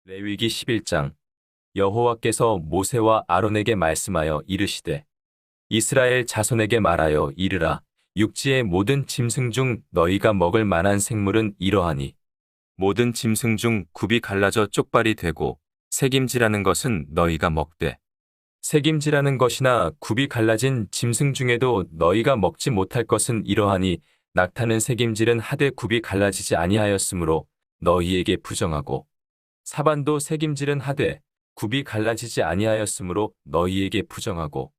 레위기 11장. 여호와께서 모세와 아론에게 말씀하여 이르시되 이스라엘 자손에게 말하여 이르라. 육지의 모든 짐승 중 너희가 먹을 만한 생물은 이러하니 모든 짐승 중 굽이 갈라져 쪽발이 되고 새김질하는 것은 너희가 먹되 새김질하는 것이나 굽이 갈라진 짐승 중에도 너희가 먹지 못할 것은 이러하니 낙타는 새김질은 하되 굽이 갈라지지 아니하였으므로 너희에게 부정하고 사반도 새김질은 하되 굽이 갈라지지 아니하였으므로 너희에게 부정하고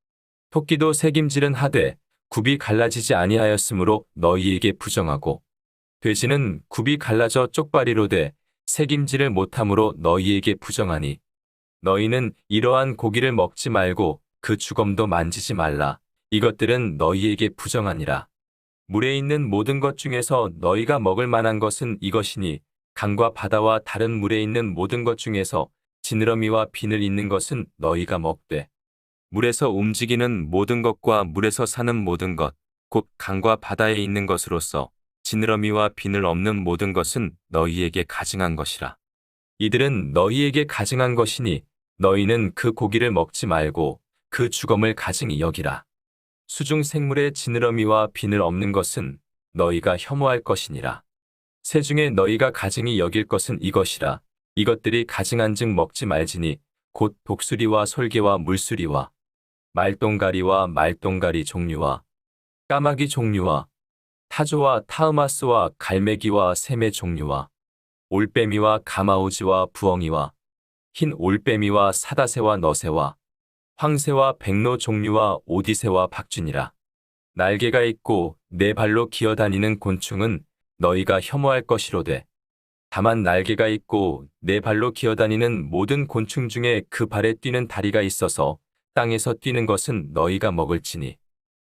토끼도 새김질은 하되 굽이 갈라지지 아니하였으므로 너희에게 부정하고 돼지는 굽이 갈라져 쪽발이로 돼 새김질을 못함으로 너희에게 부정하니 너희는 이러한 고기를 먹지 말고 그 주검도 만지지 말라. 이것들은 너희에게 부정하니라. 물에 있는 모든 것 중에서 너희가 먹을 만한 것은 이것이니 강과 바다와 다른 물에 있는 모든 것 중에서 지느러미와 비늘 있는 것은 너희가 먹되 물에서 움직이는 모든 것과 물에서 사는 모든 것, 곧 강과 바다에 있는 것으로서 지느러미와 비늘 없는 모든 것은 너희에게 가증한 것이라. 이들은 너희에게 가증한 것이니 너희는 그 고기를 먹지 말고 그 주검을 가증히 여기라. 수중 생물의 지느러미와 비늘 없는 것은 너희가 혐오할 것이니라. 새 중에 너희가 가증히 여길 것은 이것이라. 이것들이 가증한즉 먹지 말지니 곧 독수리와 솔개와 물수리와 말똥가리와 말똥가리 종류와 까마귀 종류와 타조와 타으마스와 갈매기와 샘의 종류와 올빼미와 가마우지와 부엉이와 흰 올빼미와 사다새와 너새와 황새와 백로 종류와 오디새와 박쥐니라. 날개가 있고 네 발로 기어다니는 곤충은 너희가 혐오할 것이로되 다만 날개가 있고 네 발로 기어다니는 모든 곤충 중에 그 발에 뛰는 다리가 있어서 땅에서 뛰는 것은 너희가 먹을지니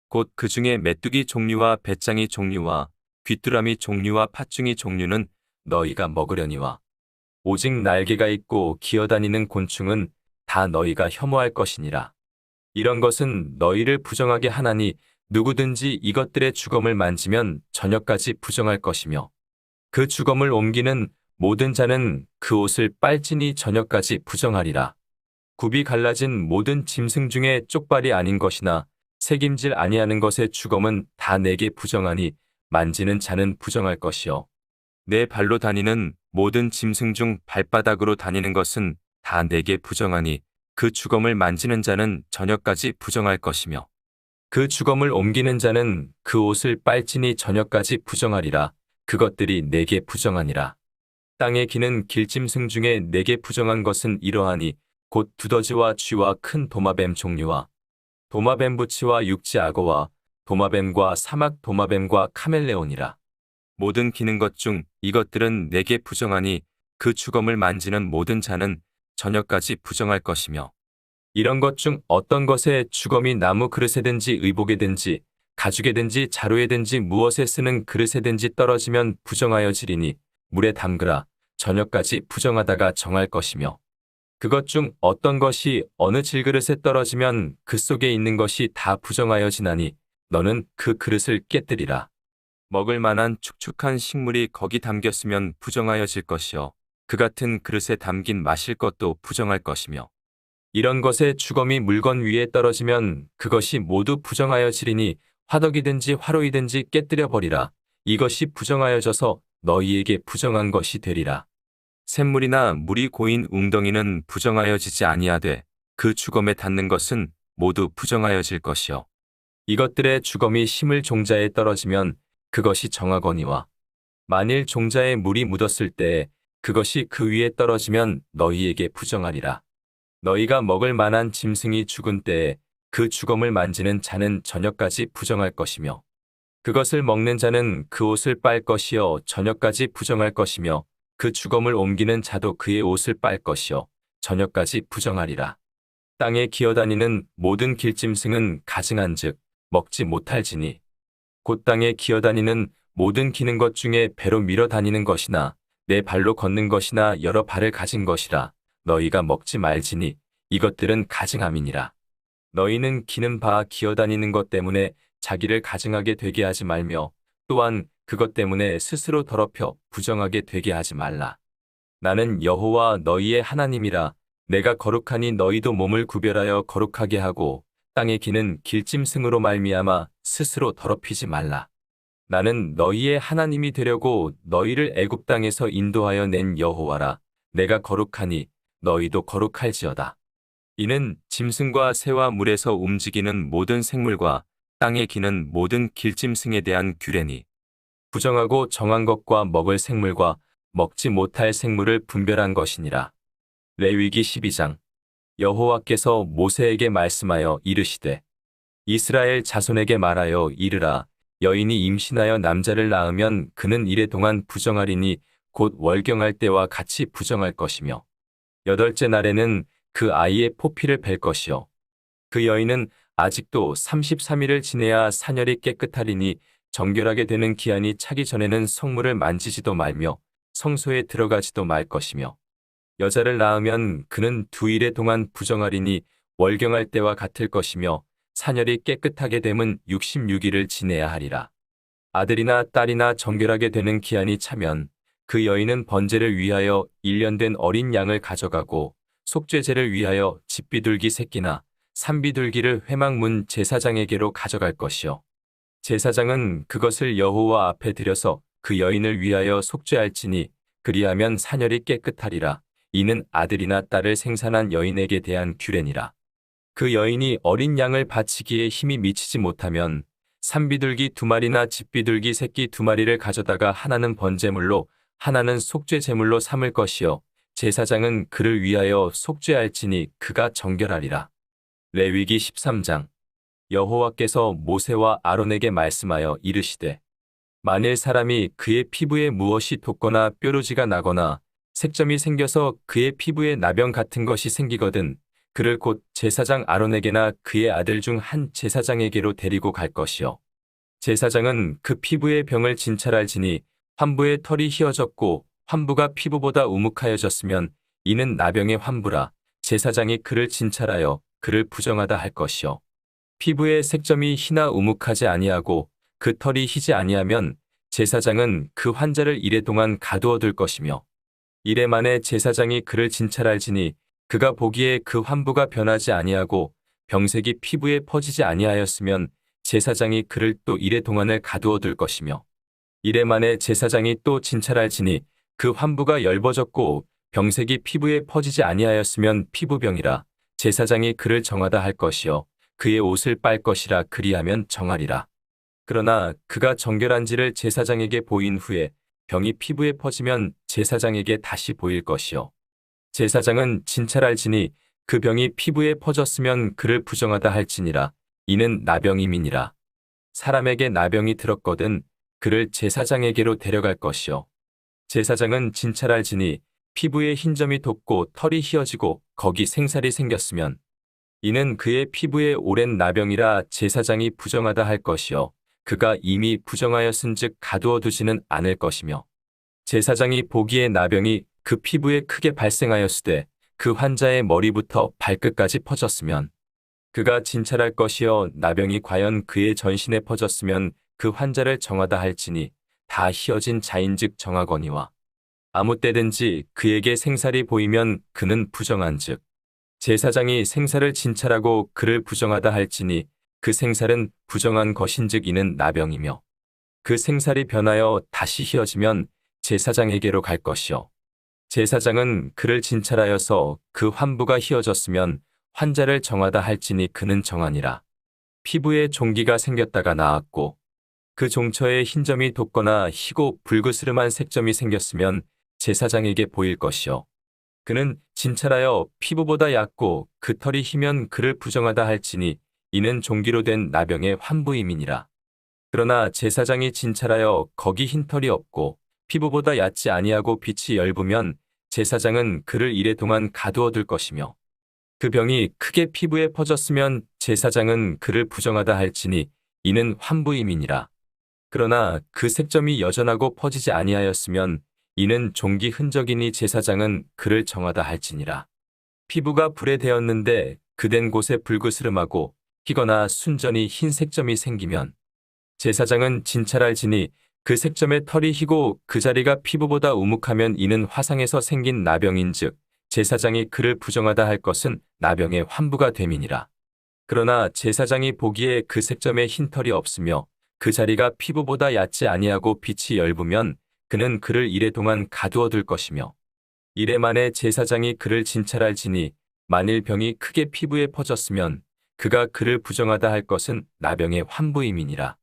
곧 그 중에 메뚜기 종류와 배짱이 종류와 귀뚜라미 종류와 팥중이 종류는 너희가 먹으려니와 오직 날개가 있고 기어다니는 곤충은 다 너희가 혐오할 것이니라. 이런 것은 너희를 부정하게 하나니 누구든지 이것들의 주검을 만지면 저녁까지 부정할 것이며 그 주검을 옮기는 모든 자는 그 옷을 빨지니 저녁까지 부정하리라. 굽이 갈라진 모든 짐승 중에 쪽발이 아닌 것이나 새김질 아니하는 것의 주검은 다 내게 부정하니 만지는 자는 부정할 것이요 내 발로 다니는 모든 짐승 중 발바닥으로 다니는 것은 다 내게 부정하니 그 주검을 만지는 자는 저녁까지 부정할 것이며 그 주검을 옮기는 자는 그 옷을 빨지니 저녁까지 부정하리라. 그것들이 내게 부정하니라. 땅에 기는 길짐승 중에 내게 부정한 것은 이러하니 곧 두더지와 쥐와 큰 도마뱀 종류와 도마뱀 부치와 육지 악어와 도마뱀과 사막 도마뱀과 카멜레온이라. 모든 기는 것 중 이것들은 내게 부정하니 그 주검을 만지는 모든 자는 저녁까지 부정할 것이며 이런 것 중 어떤 것에 주검이 나무 그릇에든지 의복에든지 가죽에든지 자루에든지 무엇에 쓰는 그릇에든지 떨어지면 부정하여지리니 물에 담그라. 저녁까지 부정하다가 정할 것이며 그것 중 어떤 것이 어느 질그릇에 떨어지면 그 속에 있는 것이 다 부정하여지나니 너는 그 그릇을 깨뜨리라. 먹을 만한 축축한 식물이 거기 담겼으면 부정하여질 것이요 그 같은 그릇에 담긴 마실 것도 부정할 것이며 이런 것에 주검이 물건 위에 떨어지면 그것이 모두 부정하여지리니 화덕이든지 화로이든지 깨뜨려 버리라. 이것이 부정하여져서 너희에게 부정한 것이 되리라. 샘물이나 물이 고인 웅덩이는 부정하여지지 아니하되 그 주검에 닿는 것은 모두 부정하여질 것이요 이것들의 주검이 심을 종자에 떨어지면 그것이 정하거니와 만일 종자에 물이 묻었을 때에 그것이 그 위에 떨어지면 너희에게 부정하리라. 너희가 먹을 만한 짐승이 죽은 때에 그 주검을 만지는 자는 저녁까지 부정할 것이며 그것을 먹는 자는 그 옷을 빨 것이요 저녁까지 부정할 것이며 그 주검을 옮기는 자도 그의 옷을 빨 것이요 저녁까지 부정하리라. 땅에 기어다니는 모든 길짐승은 가증한즉 먹지 못할지니 곧 땅에 기어다니는 모든 기는 것 중에 배로 밀어 다니는 것이나 네 발로 걷는 것이나 여러 발을 가진 것이라 너희가 먹지 말지니 이것들은 가증함이니라. 너희는 기는 바 기어다니는 것 때문에 자기를 가증하게 되게 하지 말며 또한 그것 때문에 스스로 더럽혀 부정하게 되게 하지 말라. 나는 여호와 너희의 하나님이라. 내가 거룩하니 너희도 몸을 구별하여 거룩하게 하고 땅에 기는 길짐승으로 말미암아 스스로 더럽히지 말라. 나는 너희의 하나님이 되려고 너희를 애굽 땅에서 인도하여 낸 여호와라. 내가 거룩하니 너희도 거룩할지어다. 이는 짐승과 새와 물에서 움직이는 모든 생물과 땅에 기는 모든 길짐승에 대한 규례니 부정하고 정한 것과 먹을 생물과 먹지 못할 생물을 분별한 것이니라. 레위기 12장. 여호와께서 모세에게 말씀하여 이르시되 이스라엘 자손에게 말하여 이르라. 여인이 임신하여 남자를 낳으면 그는 이래 동안 부정하리니 곧 월경할 때와 같이 부정할 것이며 8째 날에는 그 아이의 포피를 벨 것이요. 그 여인은 아직도 33일을 지내야 사녀리 깨끗하리니 정결하게 되는 기한이 차기 전에는 성물을 만지지도 말며 성소에 들어가지도 말 것이며 여자를 낳으면 그는 2일에 동안 부정하리니 월경할 때와 같을 것이며 사녀리 깨끗하게 됨은 66일을 지내야 하리라. 아들이나 딸이나 정결하게 되는 기한이 차면 그 여인은 번제를 위하여 1년 된 어린 양을 가져가고 속죄제를 위하여 집비둘기 새끼나 산비둘기를 회막문 제사장에게로 가져갈 것이요. 제사장은 그것을 여호와 앞에 들여서 그 여인을 위하여 속죄할지니 그리하면 사녀리 깨끗하리라. 이는 아들이나 딸을 생산한 여인에게 대한 규례니라. 그 여인이 어린 양을 바치기에 힘이 미치지 못하면 산비둘기 2마리나 집비둘기 새끼 2마리를 가져다가 하나는 번제물로 하나는 속죄제물로 삼을 것이요. 제사장은 그를 위하여 속죄할지니 그가 정결하리라. 레위기 13장. 여호와께서 모세와 아론에게 말씀하여 이르시되 만일 사람이 그의 피부에 무엇이 돋거나 뾰루지가 나거나 색점이 생겨서 그의 피부에 나병 같은 것이 생기거든 그를 곧 제사장 아론에게나 그의 아들 중 한 제사장에게로 데리고 갈 것이요. 제사장은 그 피부의 병을 진찰할지니 환부의 털이 휘어졌고 환부가 피부보다 우묵하여졌으면 이는 나병의 환부라. 제사장이 그를 진찰하여 그를 부정하다 할 것이요. 피부의 색점이 희나 우묵하지 아니하고 그 털이 희지 아니하면 제사장은 그 환자를 이래 동안 가두어 둘 것이며 이래 만에 제사장이 그를 진찰할지니 그가 보기에 그 환부가 변하지 아니하고 병색이 피부에 퍼지지 아니하였으면 제사장이 그를 또 이래 동안을 가두어 둘 것이며 이래 만에 제사장이 또 진찰할지니 그 환부가 엷어졌고 병색이 피부에 퍼지지 아니하였으면 피부병이라. 제사장이 그를 정하다 할 것이요 그의 옷을 빨 것이라. 그리하면 정하리라. 그러나 그가 정결한지를 제사장에게 보인 후에 병이 피부에 퍼지면 제사장에게 다시 보일 것이요 제사장은 진찰할지니 그 병이 피부에 퍼졌으면 그를 부정하다 할지니라. 이는 나병임이니라. 사람에게 나병이 들었거든 그를 제사장에게로 데려갈 것이요 제사장은 진찰할지니 피부에 흰 점이 돋고 털이 휘어지고 거기 생살이 생겼으면 이는 그의 피부에 오랜 나병이라. 제사장이 부정하다 할 것이요 그가 이미 부정하였은즉 가두어 두지는 않을 것이며 제사장이 보기에 나병이 그 피부에 크게 발생하였으되 그 환자의 머리부터 발끝까지 퍼졌으면 그가 진찰할 것이요 나병이 과연 그의 전신에 퍼졌으면 그 환자를 정하다 할지니 다 휘어진 자인즉 정하거니와 아무 때든지 그에게 생살이 보이면 그는 부정한즉 제사장이 생살을 진찰하고 그를 부정하다 할지니 그 생살은 부정한 것인즉 이는 나병이며 그 생살이 변하여 다시 휘어지면 제사장에게로 갈 것이요 제사장은 그를 진찰하여서 그 환부가 휘어졌으면 환자를 정하다 할지니 그는 정하니라. 피부에 종기가 생겼다가 나았고 그 종처에 흰 점이 돋거나 희고 불그스름한 색점이 생겼으면 제사장에게 보일 것이요 그는 진찰하여 피부보다 얕고 그 털이 희면 그를 부정하다 할지니 이는 종기로 된 나병의 환부임이니라. 그러나 제사장이 진찰하여 거기 흰 털이 없고 피부보다 얕지 아니하고 빛이 엷으면 제사장은 그를 이래 동안 가두어 둘 것이며 그 병이 크게 피부에 퍼졌으면 제사장은 그를 부정하다 할지니 이는 환부임이니라. 그러나 그 색점이 여전하고 퍼지지 아니하였으면 이는 종기 흔적이니 제사장은 그를 정하다 할지니라. 피부가 불에 대었는데 그된 곳에 불그스름하고 희거나 순전히 흰 색점이 생기면 제사장은 진찰할지니 그 색점의 털이 희고 그 자리가 피부보다 우묵하면 이는 화상에서 생긴 나병인즉 제사장이 그를 부정하다 할 것은 나병의 환부가 됨이니라. 그러나 제사장이 보기에 그 색점에 흰 털이 없으며 그 자리가 피부보다 얕지 아니하고 빛이 엷으면 그는 그를 이래 동안 가두어 둘 것이며 이래 만에 제사장이 그를 진찰할지니 만일 병이 크게 피부에 퍼졌으면 그가 그를 부정하다 할 것은 나병의 환부임이니라.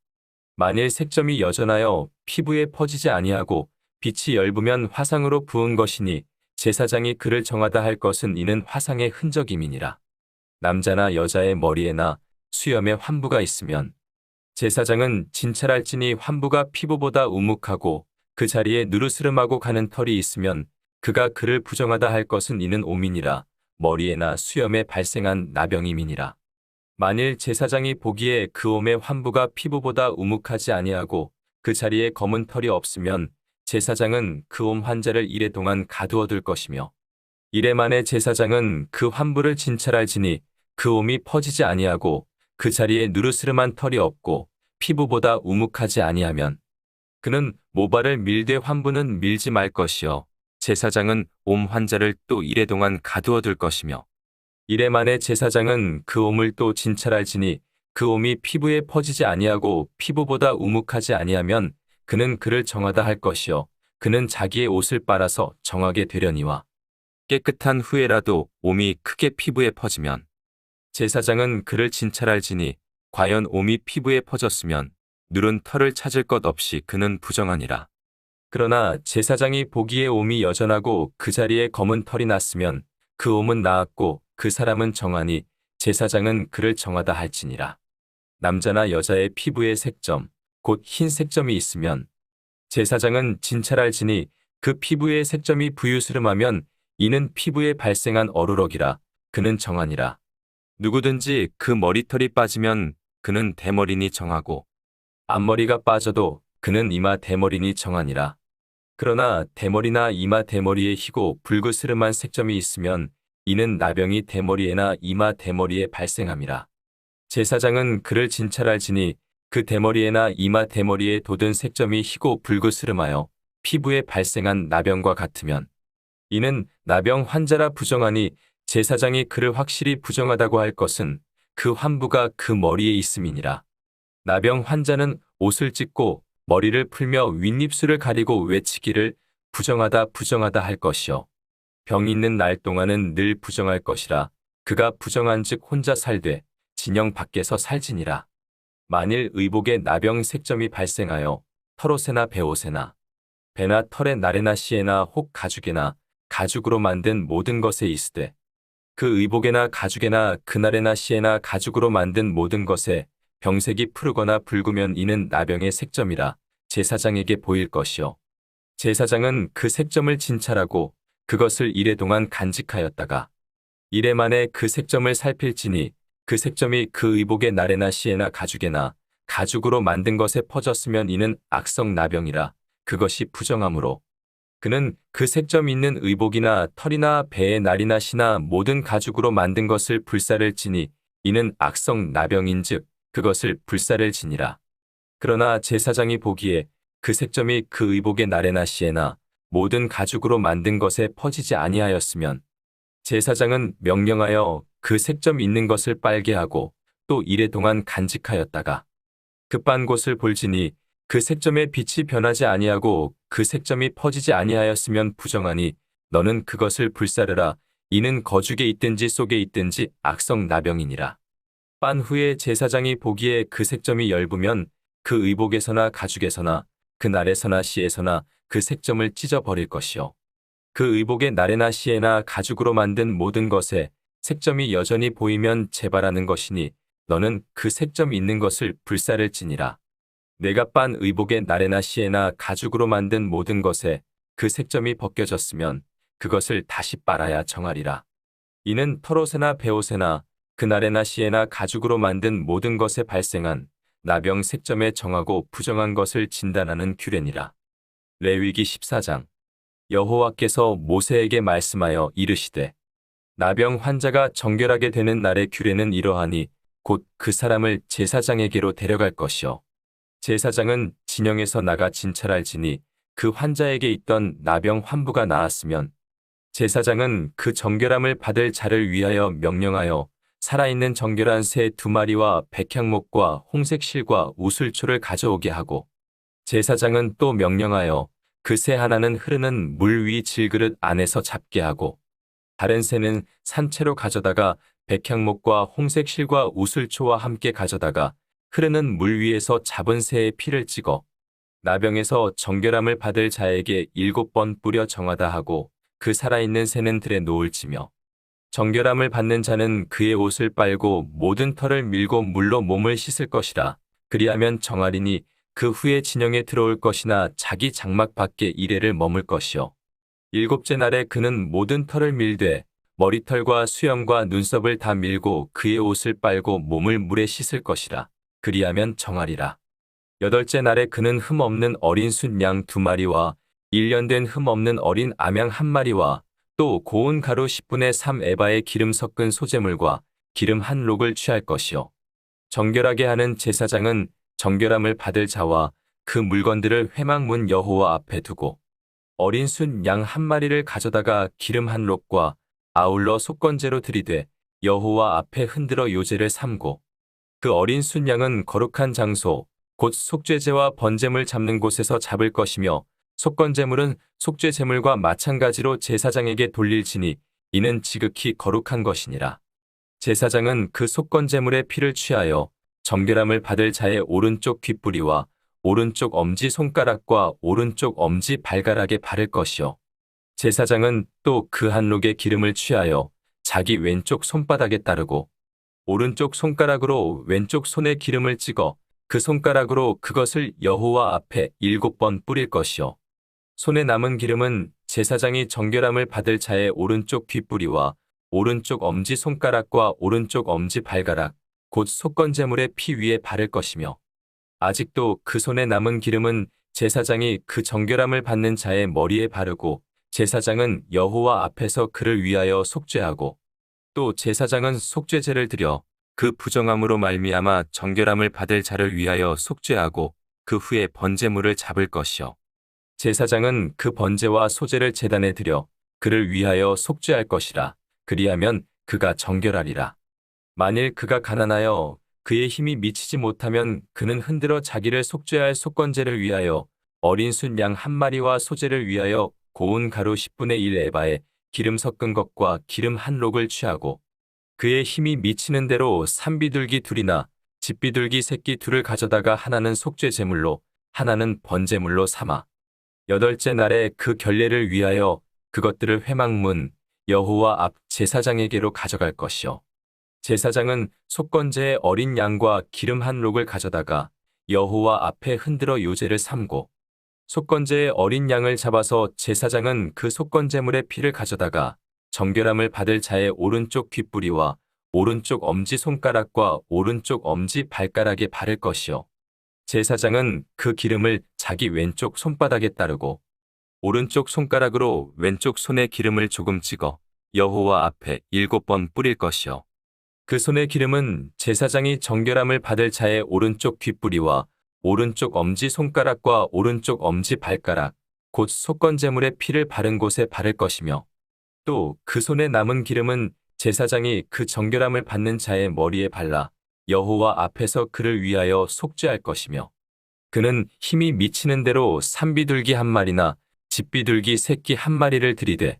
만일 색점이 여전하여 피부에 퍼지지 아니하고 빛이 엷으면 화상으로 부은 것이니 제사장이 그를 정하다 할 것은 이는 화상의 흔적임이니라. 남자나 여자의 머리에나 수염에 환부가 있으면 제사장은 진찰할지니 환부가 피부보다 우묵하고 그 자리에 누르스름하고 가는 털이 있으면 그가 그를 부정하다 할 것은 이는 오민이라. 머리에나 수염에 발생한 나병임이니라. 만일 제사장이 보기에 그 옴의 환부가 피부보다 우묵하지 아니하고 그 자리에 검은 털이 없으면 제사장은 그 옴 환자를 이래 동안 가두어 둘 것이며 이래 만에 제사장은 그 환부를 진찰할지니 그 옴이 퍼지지 아니하고 그 자리에 누르스름한 털이 없고 피부보다 우묵하지 아니하면 그는 모발을 밀되 환부는 밀지 말 것이요 제사장은 옴 환자를 또 이래 동안 가두어 둘 것이며 이래 만에 제사장은 그 옴을 또 진찰할지니 그 옴이 피부에 퍼지지 아니하고 피부보다 우묵하지 아니하면 그는 그를 정하다 할 것이요 그는 자기의 옷을 빨아서 정하게 되려니와 깨끗한 후에라도 옴이 크게 피부에 퍼지면 제사장은 그를 진찰할지니 과연 옴이 피부에 퍼졌으면 누른 털을 찾을 것 없이 그는 부정하니라. 그러나 제사장이 보기에 옴이 여전하고 그 자리에 검은 털이 났으면 그 옴은 나았고 그 사람은 정하니 제사장은 그를 정하다 할지니라. 남자나 여자의 피부에 색점, 곧 흰 색점이 있으면 제사장은 진찰할지니 그 피부에 색점이 부유스름하면 이는 피부에 발생한 어루럭이라 그는 정하니라. 누구든지 그 머리털이 빠지면 그는 대머리니 정하고 앞머리가 빠져도 그는 이마 대머리니 정하니라. 그러나 대머리나 이마 대머리에 희고 붉으스름한 색점이 있으면 이는 나병이 대머리에나 이마 대머리에 발생함이라. 제사장은 그를 진찰할지니 그 대머리에나 이마 대머리에 돋은 색점이 희고 붉으스름하여 피부에 발생한 나병과 같으면 이는 나병 환자라 부정하니 제사장이 그를 확실히 부정하다고 할 것은 그 환부가 그 머리에 있음이니라. 나병 환자는 옷을 찢고 머리를 풀며 윗입술을 가리고 외치기를 부정하다 부정하다 할 것이요. 병이 있는 날 동안은 늘 부정할 것이라. 그가 부정한즉 혼자 살되 진영 밖에서 살지니라. 만일 의복에 나병 색점이 발생하여 털옷에나 베옷에나 배나 털에 나래나 씨에나 혹 가죽에나 가죽으로 만든 모든 것에 있으되 그 의복에나 가죽에나 그날에나 씨에나 가죽으로 만든 모든 것에 병색이 푸르거나 붉으면 이는 나병의 색점이라 제사장에게 보일 것이요. 제사장은 그 색점을 진찰하고 그것을 이래 동안 간직하였다가 이래 만에 그 색점을 살필지니 그 색점이 그 의복의 나래나 씨에나 가죽에나 가죽으로 만든 것에 퍼졌으면 이는 악성 나병이라 그것이 부정함으로 그는 그 색점 있는 의복이나 털이나 배의 날이나 씨나 모든 가죽으로 만든 것을 불사를 지니 이는 악성 나병인즉 그것을 불사를 지니라. 그러나 제사장이 보기에 그 색점이 그 의복의 나래나 씨에나 모든 가죽으로 만든 것에 퍼지지 아니하였으면 제사장은 명령하여 그 색점 있는 것을 빨게 하고 또 이래 동안 간직하였다가 그 빤 곳을 볼지니 그 색점의 빛이 변하지 아니하고 그 색점이 퍼지지 아니하였으면 부정하니 너는 그것을 불사르라. 이는 거죽에 있든지 속에 있든지 악성 나병이니라. 빤 후에 제사장이 보기에 그 색점이 엷으면 그 의복에서나 가죽에서나 그 날에서나 씨에서나 그 색점을 찢어버릴 것이요. 그 의복의 날에나 씨에나 가죽으로 만든 모든 것에 색점이 여전히 보이면 재발하는 것이니 너는 그 색점 있는 것을 불사를 지니라. 내가 빤 의복의 날에나 씨에나 가죽으로 만든 모든 것에 그 색점이 벗겨졌으면 그것을 다시 빨아야 정하리라. 이는 털옷에나 베옷에나 그 날에나 씨에나 가죽으로 만든 모든 것에 발생한 나병 색점에 정하고 부정한 것을 진단하는 규례니라. 레위기 14장. 여호와께서 모세에게 말씀하여 이르시되 나병 환자가 정결하게 되는 날의 규례는 이러하니 곧 그 사람을 제사장에게로 데려갈 것이요 제사장은 진영에서 나가 진찰할지니 그 환자에게 있던 나병 환부가 나았으면 제사장은 그 정결함을 받을 자를 위하여 명령하여 살아있는 정결한 새 2마리와 백향목과 홍색 실과 우슬초를 가져오게 하고 제사장은 또 명령하여 그 새 하나는 흐르는 물 위 질그릇 안에서 잡게 하고 다른 새는 산채로 가져다가 백향목과 홍색 실과 우슬초와 함께 가져다가 흐르는 물 위에서 잡은 새의 피를 찍어 나병에서 정결함을 받을 자에게 7번 뿌려 정하다 하고 그 살아있는 새는 들에 놓을지며 정결함을 받는 자는 그의 옷을 빨고 모든 털을 밀고 물로 몸을 씻을 것이라. 그리하면 정하리니 그 후에 진영에 들어올 것이나 자기 장막 밖에 이레를 머물 것이요 7째 날에 그는 모든 털을 밀되 머리털과 수염과 눈썹을 다 밀고 그의 옷을 빨고 몸을 물에 씻을 것이라. 그리하면 정하리라. 8째 날에 그는 흠 없는 어린 순양 2마리와 1년 된 흠 없는 어린 암양 1마리와 또 고운 가루 10분의 3 에바의 기름 섞은 소재물과 기름 한 록을 취할 것이요 정결하게 하는 제사장은 정결함을 받을 자와 그 물건들을 회막문 여호와 앞에 두고 어린 순 양 1마리를 가져다가 기름 한 록과 아울러 속건제로 드리되 여호와 앞에 흔들어 요제를 삼고 그 어린 순 양은 거룩한 장소 곧 속죄제와 번제물 잡는 곳에서 잡을 것이며 속건제물은 속죄제물과 마찬가지로 제사장에게 돌릴지니 이는 지극히 거룩한 것이니라. 제사장은 그 속건제물의 피를 취하여 정결함을 받을 자의 오른쪽 귓뿌리와 오른쪽 엄지 손가락과 오른쪽 엄지 발가락에 바를 것이요 제사장은 또 그 한 록의 기름을 취하여 자기 왼쪽 손바닥에 따르고 오른쪽 손가락으로 왼쪽 손에 기름을 찍어 그 손가락으로 그것을 여호와 앞에 7번 뿌릴 것이요 손에 남은 기름은 제사장이 정결함을 받을 자의 오른쪽 귓뿌리와 오른쪽 엄지 손가락과 오른쪽 엄지 발가락 곧 속건제물의 피 위에 바를 것이며 아직도 그 손에 남은 기름은 제사장이 그 정결함을 받는 자의 머리에 바르고 제사장은 여호와 앞에서 그를 위하여 속죄하고 또 제사장은 속죄제를 드려 그 부정함으로 말미암아 정결함을 받을 자를 위하여 속죄하고 그 후에 번제물을 잡을 것이요 제사장은 그 번제와 소제를 제단에 드려 그를 위하여 속죄할 것이라. 그리하면 그가 정결하리라. 만일 그가 가난하여 그의 힘이 미치지 못하면 그는 흔들어 자기를 속죄할 속건제를 위하여 어린 순 양 1마리와 소제를 위하여 고운 가루 10분의 1 에바에 기름 섞은 것과 기름 한 록을 취하고 그의 힘이 미치는 대로 산비둘기 2이나 집비둘기 새끼 2를 가져다가 하나는 속죄제물로 하나는 번제물로 삼아 8째 날에 그 결례를 위하여 그것들을 회막문 여호와 앞 제사장에게로 가져갈 것이요 제사장은 속건제의 어린 양과 기름 한 록을 가져다가 여호와 앞에 흔들어 요제를 삼고 속건제의 어린 양을 잡아서 제사장은 그 속건제물의 피를 가져다가 정결함을 받을 자의 오른쪽 귓뿌리와 오른쪽 엄지 손가락과 오른쪽 엄지 발가락에 바를 것이요 제사장은 그 기름을 자기 왼쪽 손바닥에 따르고 오른쪽 손가락으로 왼쪽 손에 기름을 조금 찍어 여호와 앞에 7번 뿌릴 것이요 그 손의 기름은 제사장이 정결함을 받을 자의 오른쪽 귓뿌리와 오른쪽 엄지 손가락과 오른쪽 엄지 발가락 곧 속건제물의 피를 바른 곳에 바를 것이며 또 그 손에 남은 기름은 제사장이 그 정결함을 받는 자의 머리에 발라 여호와 앞에서 그를 위하여 속죄할 것이며 그는 힘이 미치는 대로 산비둘기 1마리나 집비둘기 새끼 1마리를 들이되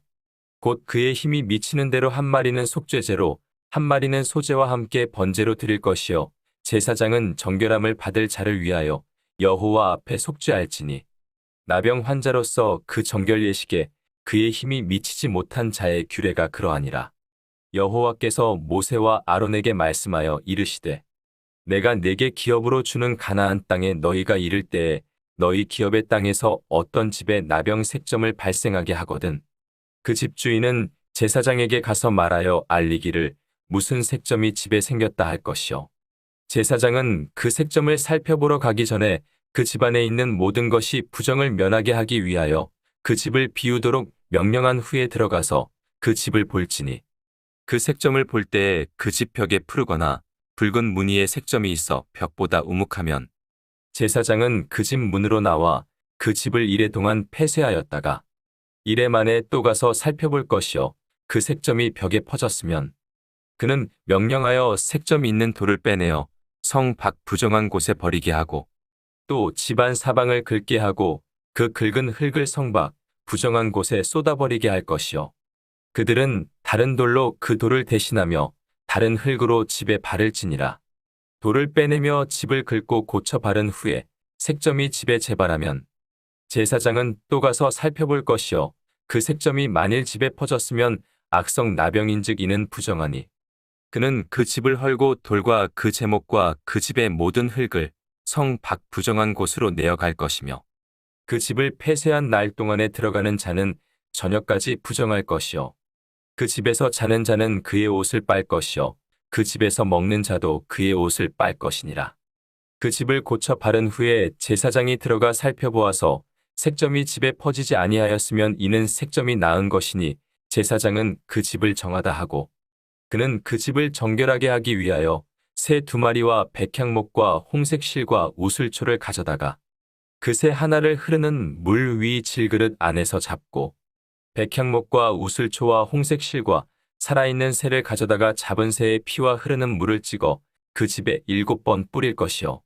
곧 그의 힘이 미치는 대로 1마리는 속죄제로 1마리는 소제와 함께 번제로 드릴 것이요 제사장은 정결함을 받을 자를 위하여 여호와 앞에 속죄할지니 나병 환자로서 그 정결 예식에 그의 힘이 미치지 못한 자의 규례가 그러하니라. 여호와께서 모세와 아론에게 말씀하여 이르시되 내가 네게 기업으로 주는 가나안 땅에 너희가 이를 때에 너희 기업의 땅에서 어떤 집에 나병 색점을 발생하게 하거든 그 집주인은 제사장에게 가서 말하여 알리기를 무슨 색점이 집에 생겼다 할 것이요 제사장은 그 색점을 살펴보러 가기 전에 그 집안에 있는 모든 것이 부정을 면하게 하기 위하여 그 집을 비우도록 명령한 후에 들어가서 그 집을 볼지니 그 색점을 볼 때에 그 집 벽에 푸르거나 붉은 무늬의 색점이 있어 벽보다 우묵하면 제사장은 그 집 문으로 나와 그 집을 이래 동안 폐쇄하였다가 이래 만에 또 가서 살펴볼 것이요 그 색점이 벽에 퍼졌으면 그는 명령하여 색점이 있는 돌을 빼내어 성 밖 부정한 곳에 버리게 하고 또 집안 사방을 긁게 하고 그 긁은 흙을 성 밖 부정한 곳에 쏟아버리게 할 것이요 그들은 다른 돌로 그 돌을 대신하며 다른 흙으로 집에 발을 치니라. 돌을 빼내며 집을 긁고 고쳐 바른 후에 색점이 집에 재발하면 제사장은 또 가서 살펴볼 것이요 그 색점이 만일 집에 퍼졌으면 악성 나병인즉 이는 부정하니 그는 그 집을 헐고 돌과 그 제목과 그 집의 모든 흙을 성 밖 부정한 곳으로 내어갈 것이며 그 집을 폐쇄한 날 동안에 들어가는 자는 저녁까지 부정할 것이요 그 집에서 자는 자는 그의 옷을 빨 것이요 그 집에서 먹는 자도 그의 옷을 빨 것이니라. 그 집을 고쳐 바른 후에 제사장이 들어가 살펴보아서 색점이 집에 퍼지지 아니하였으면 이는 색점이 나은 것이니 제사장은 그 집을 정하다 하고 그는 그 집을 정결하게 하기 위하여 새 2마리와 백향목과 홍색 실과 우슬초를 가져다가 그 새 하나를 흐르는 물 위 질그릇 안에서 잡고 백향목과 우슬초와 홍색 실과 살아있는 새를 가져다가 잡은 새의 피와 흐르는 물을 찍어 그 집에 7번 뿌릴 것이요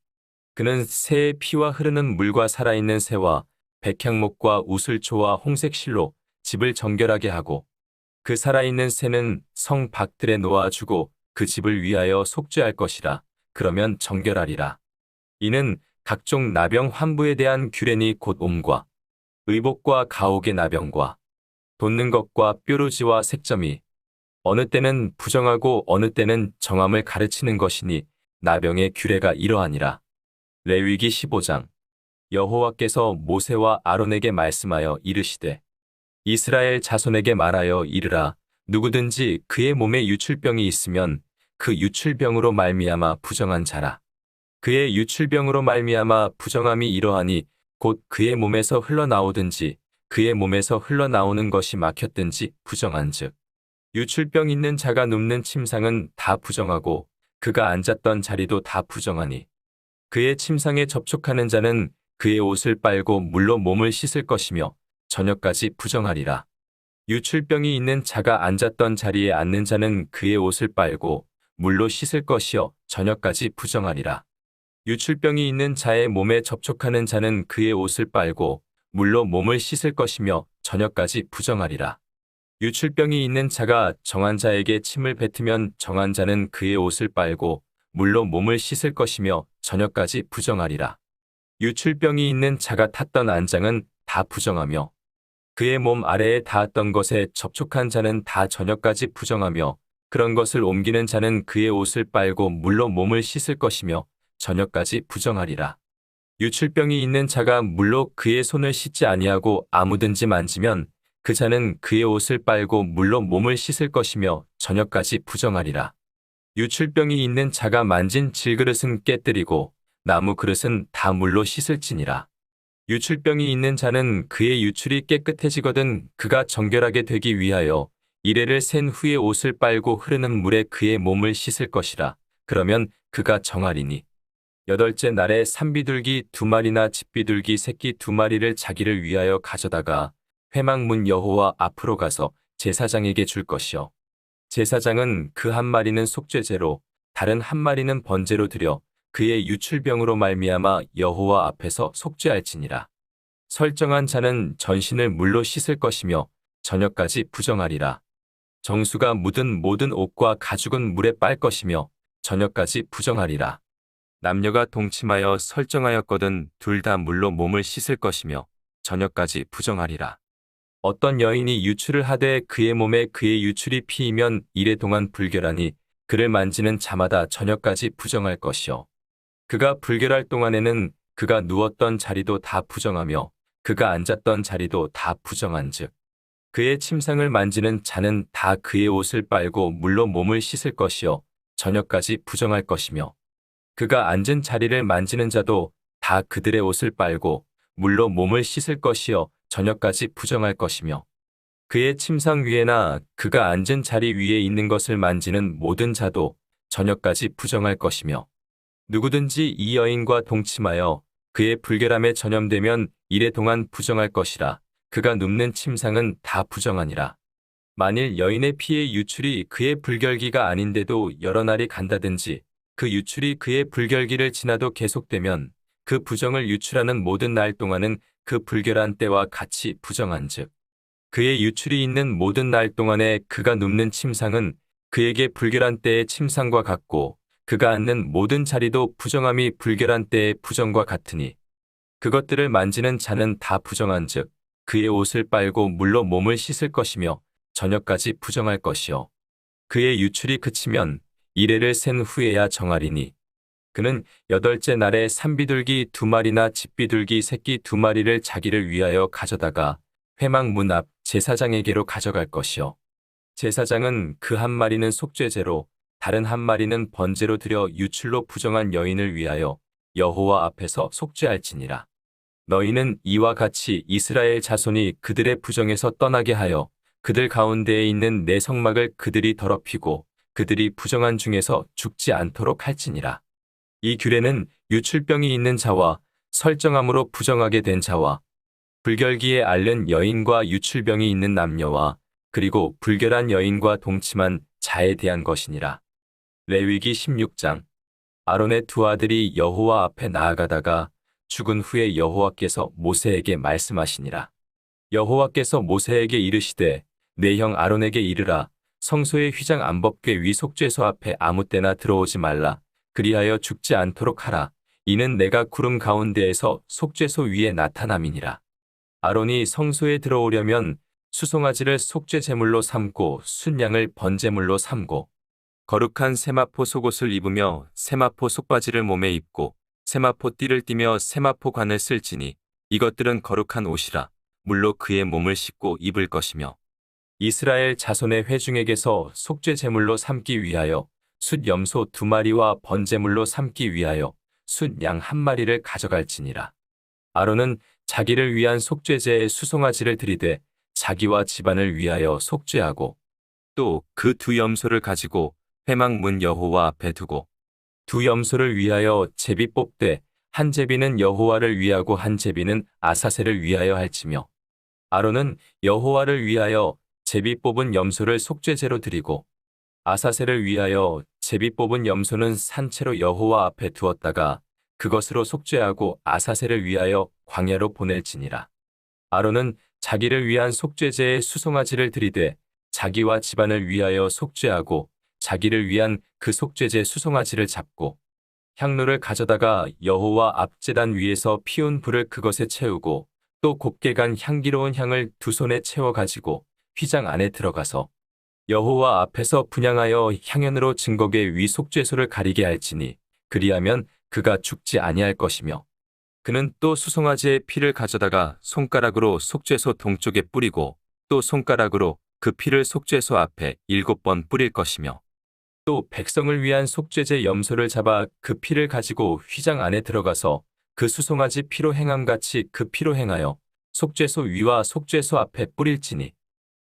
그는 새의 피와 흐르는 물과 살아있는 새와 백향목과 우슬초와 홍색 실로 집을 정결하게 하고 그 살아있는 새는 성 밖들에 놓아주고 그 집을 위하여 속죄할 것이라. 그러면 정결하리라. 이는 각종 나병 환부에 대한 규례니 곧 옴과 의복과 가옥의 나병과 돋는 것과 뾰루지와 색점이 어느 때는 부정하고 어느 때는 정함을 가르치는 것이니 나병의 규례가 이러하니라. 레위기 15장. 여호와께서 모세와 아론에게 말씀하여 이르시되 이스라엘 자손에게 말하여 이르라. 누구든지 그의 몸에 유출병이 있으면 그 유출병으로 말미암아 부정한 자라. 그의 유출병으로 말미암아 부정함이 이러하니 곧 그의 몸에서 흘러나오든지 그의 몸에서 흘러나오는 것이 막혔든지 부정한즉 유출병 있는 자가 눕는 침상은 다 부정하고 그가 앉았던 자리도 다 부정하니 그의 침상에 접촉하는 자는 그의 옷을 빨고 물로 몸을 씻을 것이며 저녁까지 부정하리라. 유출병이 있는 자가 앉았던 자리에 앉는 자는 그의 옷을 빨고 물로 씻을 것이요 저녁까지 부정하리라. 유출병이 있는 자의 몸에 접촉하는 자는 그의 옷을 빨고 물로 몸을 씻을 것이며 저녁까지 부정하리라. 유출병이 있는 자가 정한 자에게 침을 뱉으면 정한 자는 그의 옷을 빨고 물로 몸을 씻을 것이며 저녁까지 부정하리라. 유출병이 있는 자가 탔던 안장은 다 부정하며 그의 몸 아래에 닿았던 것에 접촉한 자는 다 저녁까지 부정하며 그런 것을 옮기는 자는 그의 옷을 빨고 물로 몸을 씻을 것이며 저녁까지 부정하리라. 유출병이 있는 자가 물로 그의 손을 씻지 아니하고 아무든지 만지면 그 자는 그의 옷을 빨고 물로 몸을 씻을 것이며 저녁까지 부정하리라. 유출병이 있는 자가 만진 질그릇은 깨뜨리고 나무 그릇은 다 물로 씻을지니라. 유출병이 있는 자는 그의 유출이 깨끗해지거든 그가 정결하게 되기 위하여 이레를 센 후에 옷을 빨고 흐르는 물에 그의 몸을 씻을 것이라. 그러면 그가 정하리니 8째 날에 산비둘기 2마리나 집비둘기 새끼 2마리를 자기를 위하여 가져다가 회막문 여호와 앞으로 가서 제사장에게 줄 것이요 제사장은 그 1마리는 속죄제로 다른 1마리는 번제로 드려 그의 유출병으로 말미암아 여호와 앞에서 속죄할지니라. 설정한 자는 전신을 물로 씻을 것이며 저녁까지 부정하리라. 정수가 묻은 모든 옷과 가죽은 물에 빨 것이며 저녁까지 부정하리라. 남녀가 동침하여 설정하였거든 둘 다 물로 몸을 씻을 것이며 저녁까지 부정하리라. 어떤 여인이 유출을 하되 그의 몸에 그의 유출이 피이면 이래 동안 불결하니 그를 만지는 자마다 저녁까지 부정할 것이요 그가 불결할 동안에는 그가 누웠던 자리도 다 부정하며 그가 앉았던 자리도 다 부정한즉 그의 침상을 만지는 자는 다 그의 옷을 빨고 물로 몸을 씻을 것이요 저녁까지 부정할 것이며 그가 앉은 자리를 만지는 자도 다 그들의 옷을 빨고 물로 몸을 씻을 것이요 저녁까지 부정할 것이며 그의 침상 위에나 그가 앉은 자리 위에 있는 것을 만지는 모든 자도 저녁까지 부정할 것이며 누구든지 이 여인과 동침하여 그의 불결함에 전염되면 이래 동안 부정할 것이라. 그가 눕는 침상은 다 부정하니라. 만일 여인의 피의 유출이 그의 불결기가 아닌데도 여러 날이 간다든지 그 유출이 그의 불결기를 지나도 계속되면 그 부정을 유출하는 모든 날 동안은 그 불결한 때와 같이 부정한즉 그의 유출이 있는 모든 날 동안에 그가 눕는 침상은 그에게 불결한 때의 침상과 같고 그가 앉는 모든 자리도 부정함이 불결한 때의 부정과 같으니 그것들을 만지는 자는 다 부정한즉 그의 옷을 빨고 물로 몸을 씻을 것이며 저녁까지 부정할 것이요 그의 유출이 그치면 이레를 센 후에야 정하리니 그는 8째 날에 산비둘기 2마리나 집비둘기 새끼 2마리를 자기를 위하여 가져다가 회막 문 앞 제사장에게로 가져갈 것이요 제사장은 그 한 마리는 속죄제로 다른 한 마리는 번제로 드려 유출로 부정한 여인을 위하여 여호와 앞에서 속죄할지니라. 너희는 이와 같이 이스라엘 자손이 그들의 부정에서 떠나게 하여 그들 가운데에 있는 내 성막을 그들이 더럽히고 그들이 부정한 중에서 죽지 않도록 할지니라. 이 규례는 유출병이 있는 자와 설정함으로 부정하게 된 자와 불결기에 앓는 여인과 유출병이 있는 남녀와 그리고 불결한 여인과 동침한 자에 대한 것이니라. 레위기 16장. 아론의 2 아들이 여호와 앞에 나아가다가 죽은 후에 여호와께서 모세에게 말씀하시니라. 여호와께서 모세에게 이르시되 내 형 아론에게 이르라. 성소의 휘장 안법궤 위 속죄소 앞에 아무 때나 들어오지 말라. 그리하여 죽지 않도록 하라. 이는 내가 구름 가운데에서 속죄소 위에 나타남이니라. 아론이 성소에 들어오려면 수송아지를 속죄 제물로 삼고 순양을 번제물로 삼고 거룩한 세마포 속옷을 입으며 세마포 속바지를 몸에 입고 세마포 띠를 띠며 세마포 관을 쓸지니 이것들은 거룩한 옷이라. 물로 그의 몸을 씻고 입을 것이며 이스라엘 자손의 회중에게서 속죄 제물로 삼기 위하여 숫 염소 2마리와 번제물로 삼기 위하여 숫 양 1마리를 가져갈지니라. 아론은 자기를 위한 속죄제에 수송아지를 들이되 자기와 집안을 위하여 속죄하고 또 그 2 염소를 가지고 회막 문 여호와 앞에 두고 2 염소를 위하여 제비 뽑되 한 제비는 여호와를 위하고 한 제비는 아사셀을 위하여 할지며 아론은 여호와를 위하여 제비 뽑은 염소를 속죄제로 드리고 아사셀을 위하여 제비 뽑은 염소는 산채로 여호와 앞에 두었다가 그것으로 속죄하고 아사셀을 위하여 광야로 보낼지니라. 아론은 자기를 위한 속죄제에 수송아지를 들이되 자기와 집안을 위하여 속죄하고 자기를 위한 그 속죄제 수송아지를 잡고 향로를 가져다가 여호와 앞제단 위에서 피운 불을 그것에 채우고 또 곱게 간 향기로운 향을 2 손에 채워 가지고 휘장 안에 들어가서 여호와 앞에서 분향하여 향연으로 증거궤 위 속죄소를 가리게 할지니 그리하면 그가 죽지 아니할 것이며 그는 또 수송아지의 피를 가져다가 손가락으로 속죄소 동쪽에 뿌리고 또 손가락으로 그 피를 속죄소 앞에 7번 뿌릴 것이며 또 백성을 위한 속죄제 염소를 잡아 그 피를 가지고 휘장 안에 들어가서 그 수송아지 피로 행함같이 그 피로 행하여 속죄소 위와 속죄소 앞에 뿌릴지니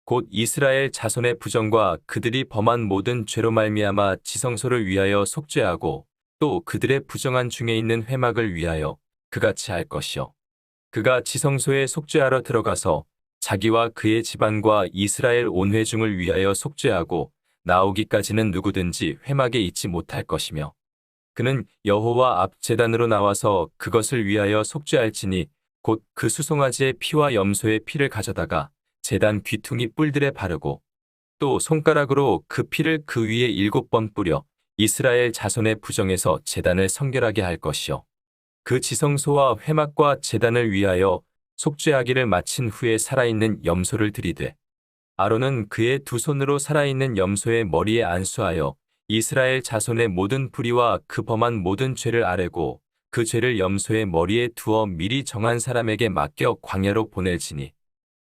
곧 이스라엘 자손의 부정과 그들이 범한 모든 죄로 말미암아 지성소를 위하여 속죄하고 또 그들의 부정한 중에 있는 회막을 위하여 그같이 할 것이요 그가 지성소에 속죄하러 들어가서 자기와 그의 집안과 이스라엘 온 회중을 위하여 속죄하고 나오기까지는 누구든지 회막에 있지 못할 것이며 그는 여호와 앞 제단으로 나와서 그것을 위하여 속죄할지니 곧 그 수송아지의 피와 염소의 피를 가져다가 제단 귀퉁이 뿔들에 바르고 또 손가락으로 그 피를 그 위에 7번 뿌려 이스라엘 자손의 부정에서 제단을 성결하게 할 것이요 그 지성소와 회막과 제단을 위하여 속죄하기를 마친 후에 살아있는 염소를 들이되 아론은 그의 2 손으로 살아있는 염소의 머리에 안수하여 이스라엘 자손의 모든 불의와 그 범한 모든 죄를 아뢰고 그 죄를 염소의 머리에 두어 미리 정한 사람에게 맡겨 광야로 보낼지니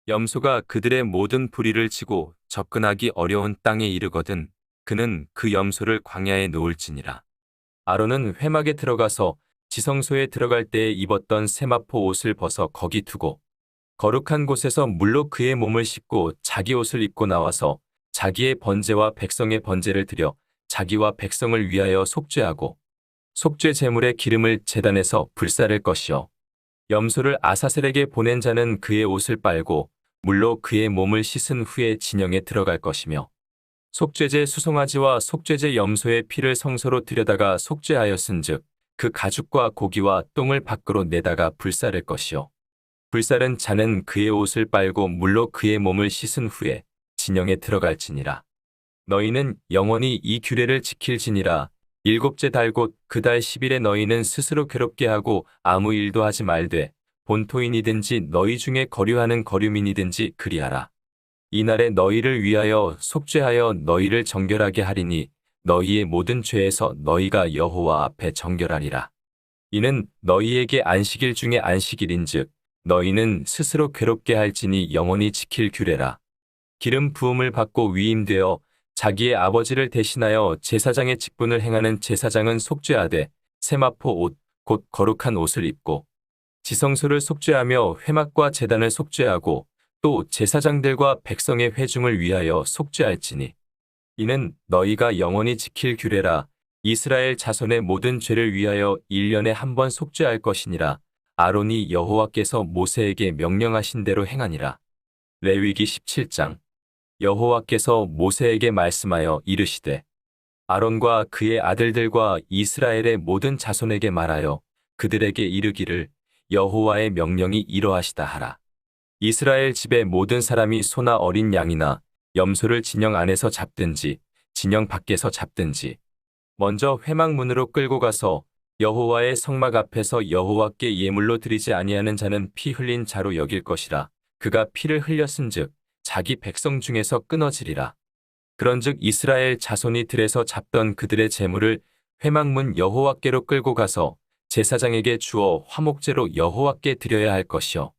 염소가 그들의 모든 불의를 치고 접근하기 어려운 땅에 이르거든 그는 그 염소를 광야에 놓을지니라. 아론은 회막에 들어가서 지성소에 들어갈 때에 입었던 세마포 옷을 벗어 거기 두고 거룩한 곳에서 물로 그의 몸을 씻고 자기 옷을 입고 나와서 자기의 번제와 백성의 번제를 드려 자기와 백성을 위하여 속죄하고 속죄 제물의 기름을 제단에서 불사를 것이요 염소를 아사셀에게 보낸 자는 그의 옷을 빨고 물로 그의 몸을 씻은 후에 진영에 들어갈 것이며 속죄제 수송아지와 속죄제 염소의 피를 성소로 들여다가 속죄하였은즉 그 가죽과 고기와 똥을 밖으로 내다가 불사를 것이요 불사른 자는 그의 옷을 빨고 물로 그의 몸을 씻은 후에 진영에 들어갈지니라. 너희는 영원히 이 규례를 지킬지니라. 일곱째 달 곧 그 달 10일에 너희는 스스로 괴롭게 하고 아무 일도 하지 말되 본토인이든지 너희 중에 거류하는 거류민이든지 그리하라. 이날에 너희를 위하여 속죄하여 너희를 정결하게 하리니 너희의 모든 죄에서 너희가 여호와 앞에 정결하리라. 이는 너희에게 안식일 중에 안식일인즉 너희는 스스로 괴롭게 할지니 영원히 지킬 규례라. 기름 부음을 받고 위임되어 자기의 아버지를 대신하여 제사장의 직분을 행하는 제사장은 속죄하되 세마포 옷, 곧 거룩한 옷을 입고 지성소를 속죄하며 회막과 제단을 속죄하고 또 제사장들과 백성의 회중을 위하여 속죄할지니 이는 너희가 영원히 지킬 규례라. 이스라엘 자손의 모든 죄를 위하여 1년에 한 번 속죄할 것이니라. 아론이 여호와께서 모세에게 명령하신 대로 행하니라. 레위기 17장. 여호와께서 모세에게 말씀하여 이르시되 아론과 그의 아들들과 이스라엘의 모든 자손에게 말하여 그들에게 이르기를 여호와의 명령이 이러하시다 하라. 이스라엘 집의 모든 사람이 소나 어린 양이나 염소를 진영 안에서 잡든지 진영 밖에서 잡든지 먼저 회막문으로 끌고 가서 여호와의 성막 앞에서 여호와께 예물로 드리지 아니하는 자는 피 흘린 자로 여길 것이라. 그가 피를 흘렸은즉 자기 백성 중에서 끊어지리라. 그런즉 이스라엘 자손이 들에서 잡던 그들의 제물을 회막문 여호와께로 끌고 가서 제사장에게 주어 화목제로 여호와께 드려야 할 것이요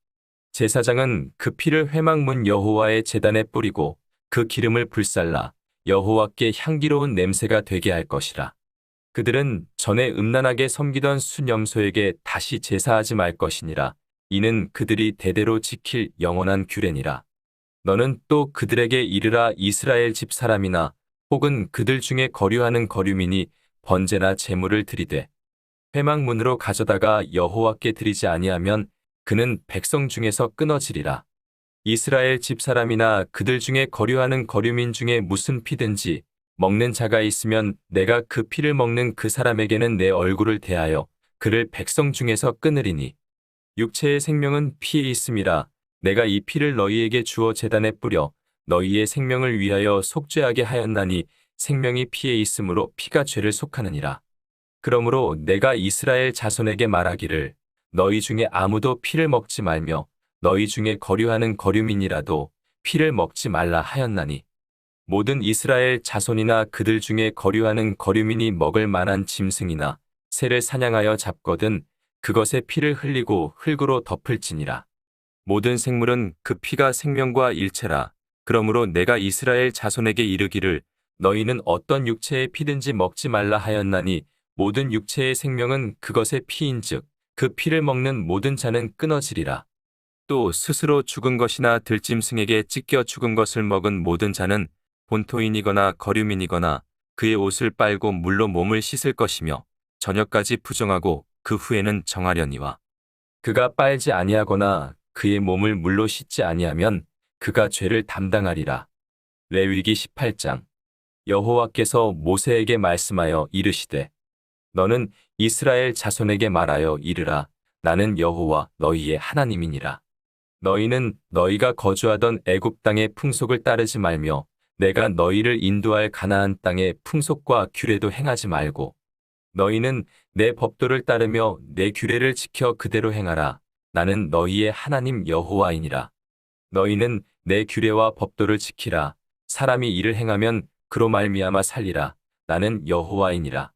제사장은 그 피를 회막문 여호와의 제단에 뿌리고 그 기름을 불살라 여호와께 향기로운 냄새가 되게 할 것이라. 그들은 전에 음란하게 섬기던 순염소에게 다시 제사하지 말 것이니라. 이는 그들이 대대로 지킬 영원한 규례니라. 너는 또 그들에게 이르라. 이스라엘 집 사람이나 혹은 그들 중에 거류하는 거류민이 번제나 제물을 드리되 회막문으로 가져다가 여호와께 드리지 아니하면 그는 백성 중에서 끊어지리라. 이스라엘 집 사람이나 그들 중에 거류하는 거류민 중에 무슨 피든지 먹는 자가 있으면 내가 그 피를 먹는 그 사람에게는 내 얼굴을 대하여 그를 백성 중에서 끊으리니 육체의 생명은 피에 있음이라. 내가 이 피를 너희에게 주어 제단에 뿌려 너희의 생명을 위하여 속죄하게 하였나니 생명이 피에 있으므로 피가 죄를 속하느니라. 그러므로 내가 이스라엘 자손에게 말하기를 너희 중에 아무도 피를 먹지 말며 너희 중에 거류하는 거류민이라도 피를 먹지 말라 하였나니 모든 이스라엘 자손이나 그들 중에 거류하는 거류민이 먹을 만한 짐승이나 새를 사냥하여 잡거든 그것의 피를 흘리고 흙으로 덮을지니라. 모든 생물은 그 피가 생명과 일체라. 그러므로 내가 이스라엘 자손에게 이르기를 너희는 어떤 육체의 피든지 먹지 말라 하였나니 모든 육체의 생명은 그것의 피인즉 그 피를 먹는 모든 자는 끊어지리라. 또 스스로 죽은 것이나 들짐승에게 찢겨 죽은 것을 먹은 모든 자는 본토인이거나 거류민이거나 그의 옷을 빨고 물로 몸을 씻을 것이며 저녁까지 부정하고 그 후에는 정하려니와 그가 빨지 아니하거나 그의 몸을 물로 씻지 아니하면 그가 죄를 담당하리라. 레위기 18장. 여호와께서 모세에게 말씀하여 이르시되 너는 이스라엘 자손에게 말하여 이르라. 나는 여호와 너희의 하나님이니라. 너희는 너희가 거주하던 애굽 땅의 풍속을 따르지 말며 내가 너희를 인도할 가나안 땅의 풍속과 규례도 행하지 말고 너희는 내 법도를 따르며 내 규례를 지켜 그대로 행하라. 나는 너희의 하나님 여호와이니라. 너희는 내 규례와 법도를 지키라. 사람이 이를 행하면 그로 말미암아 살리라. 나는 여호와이니라.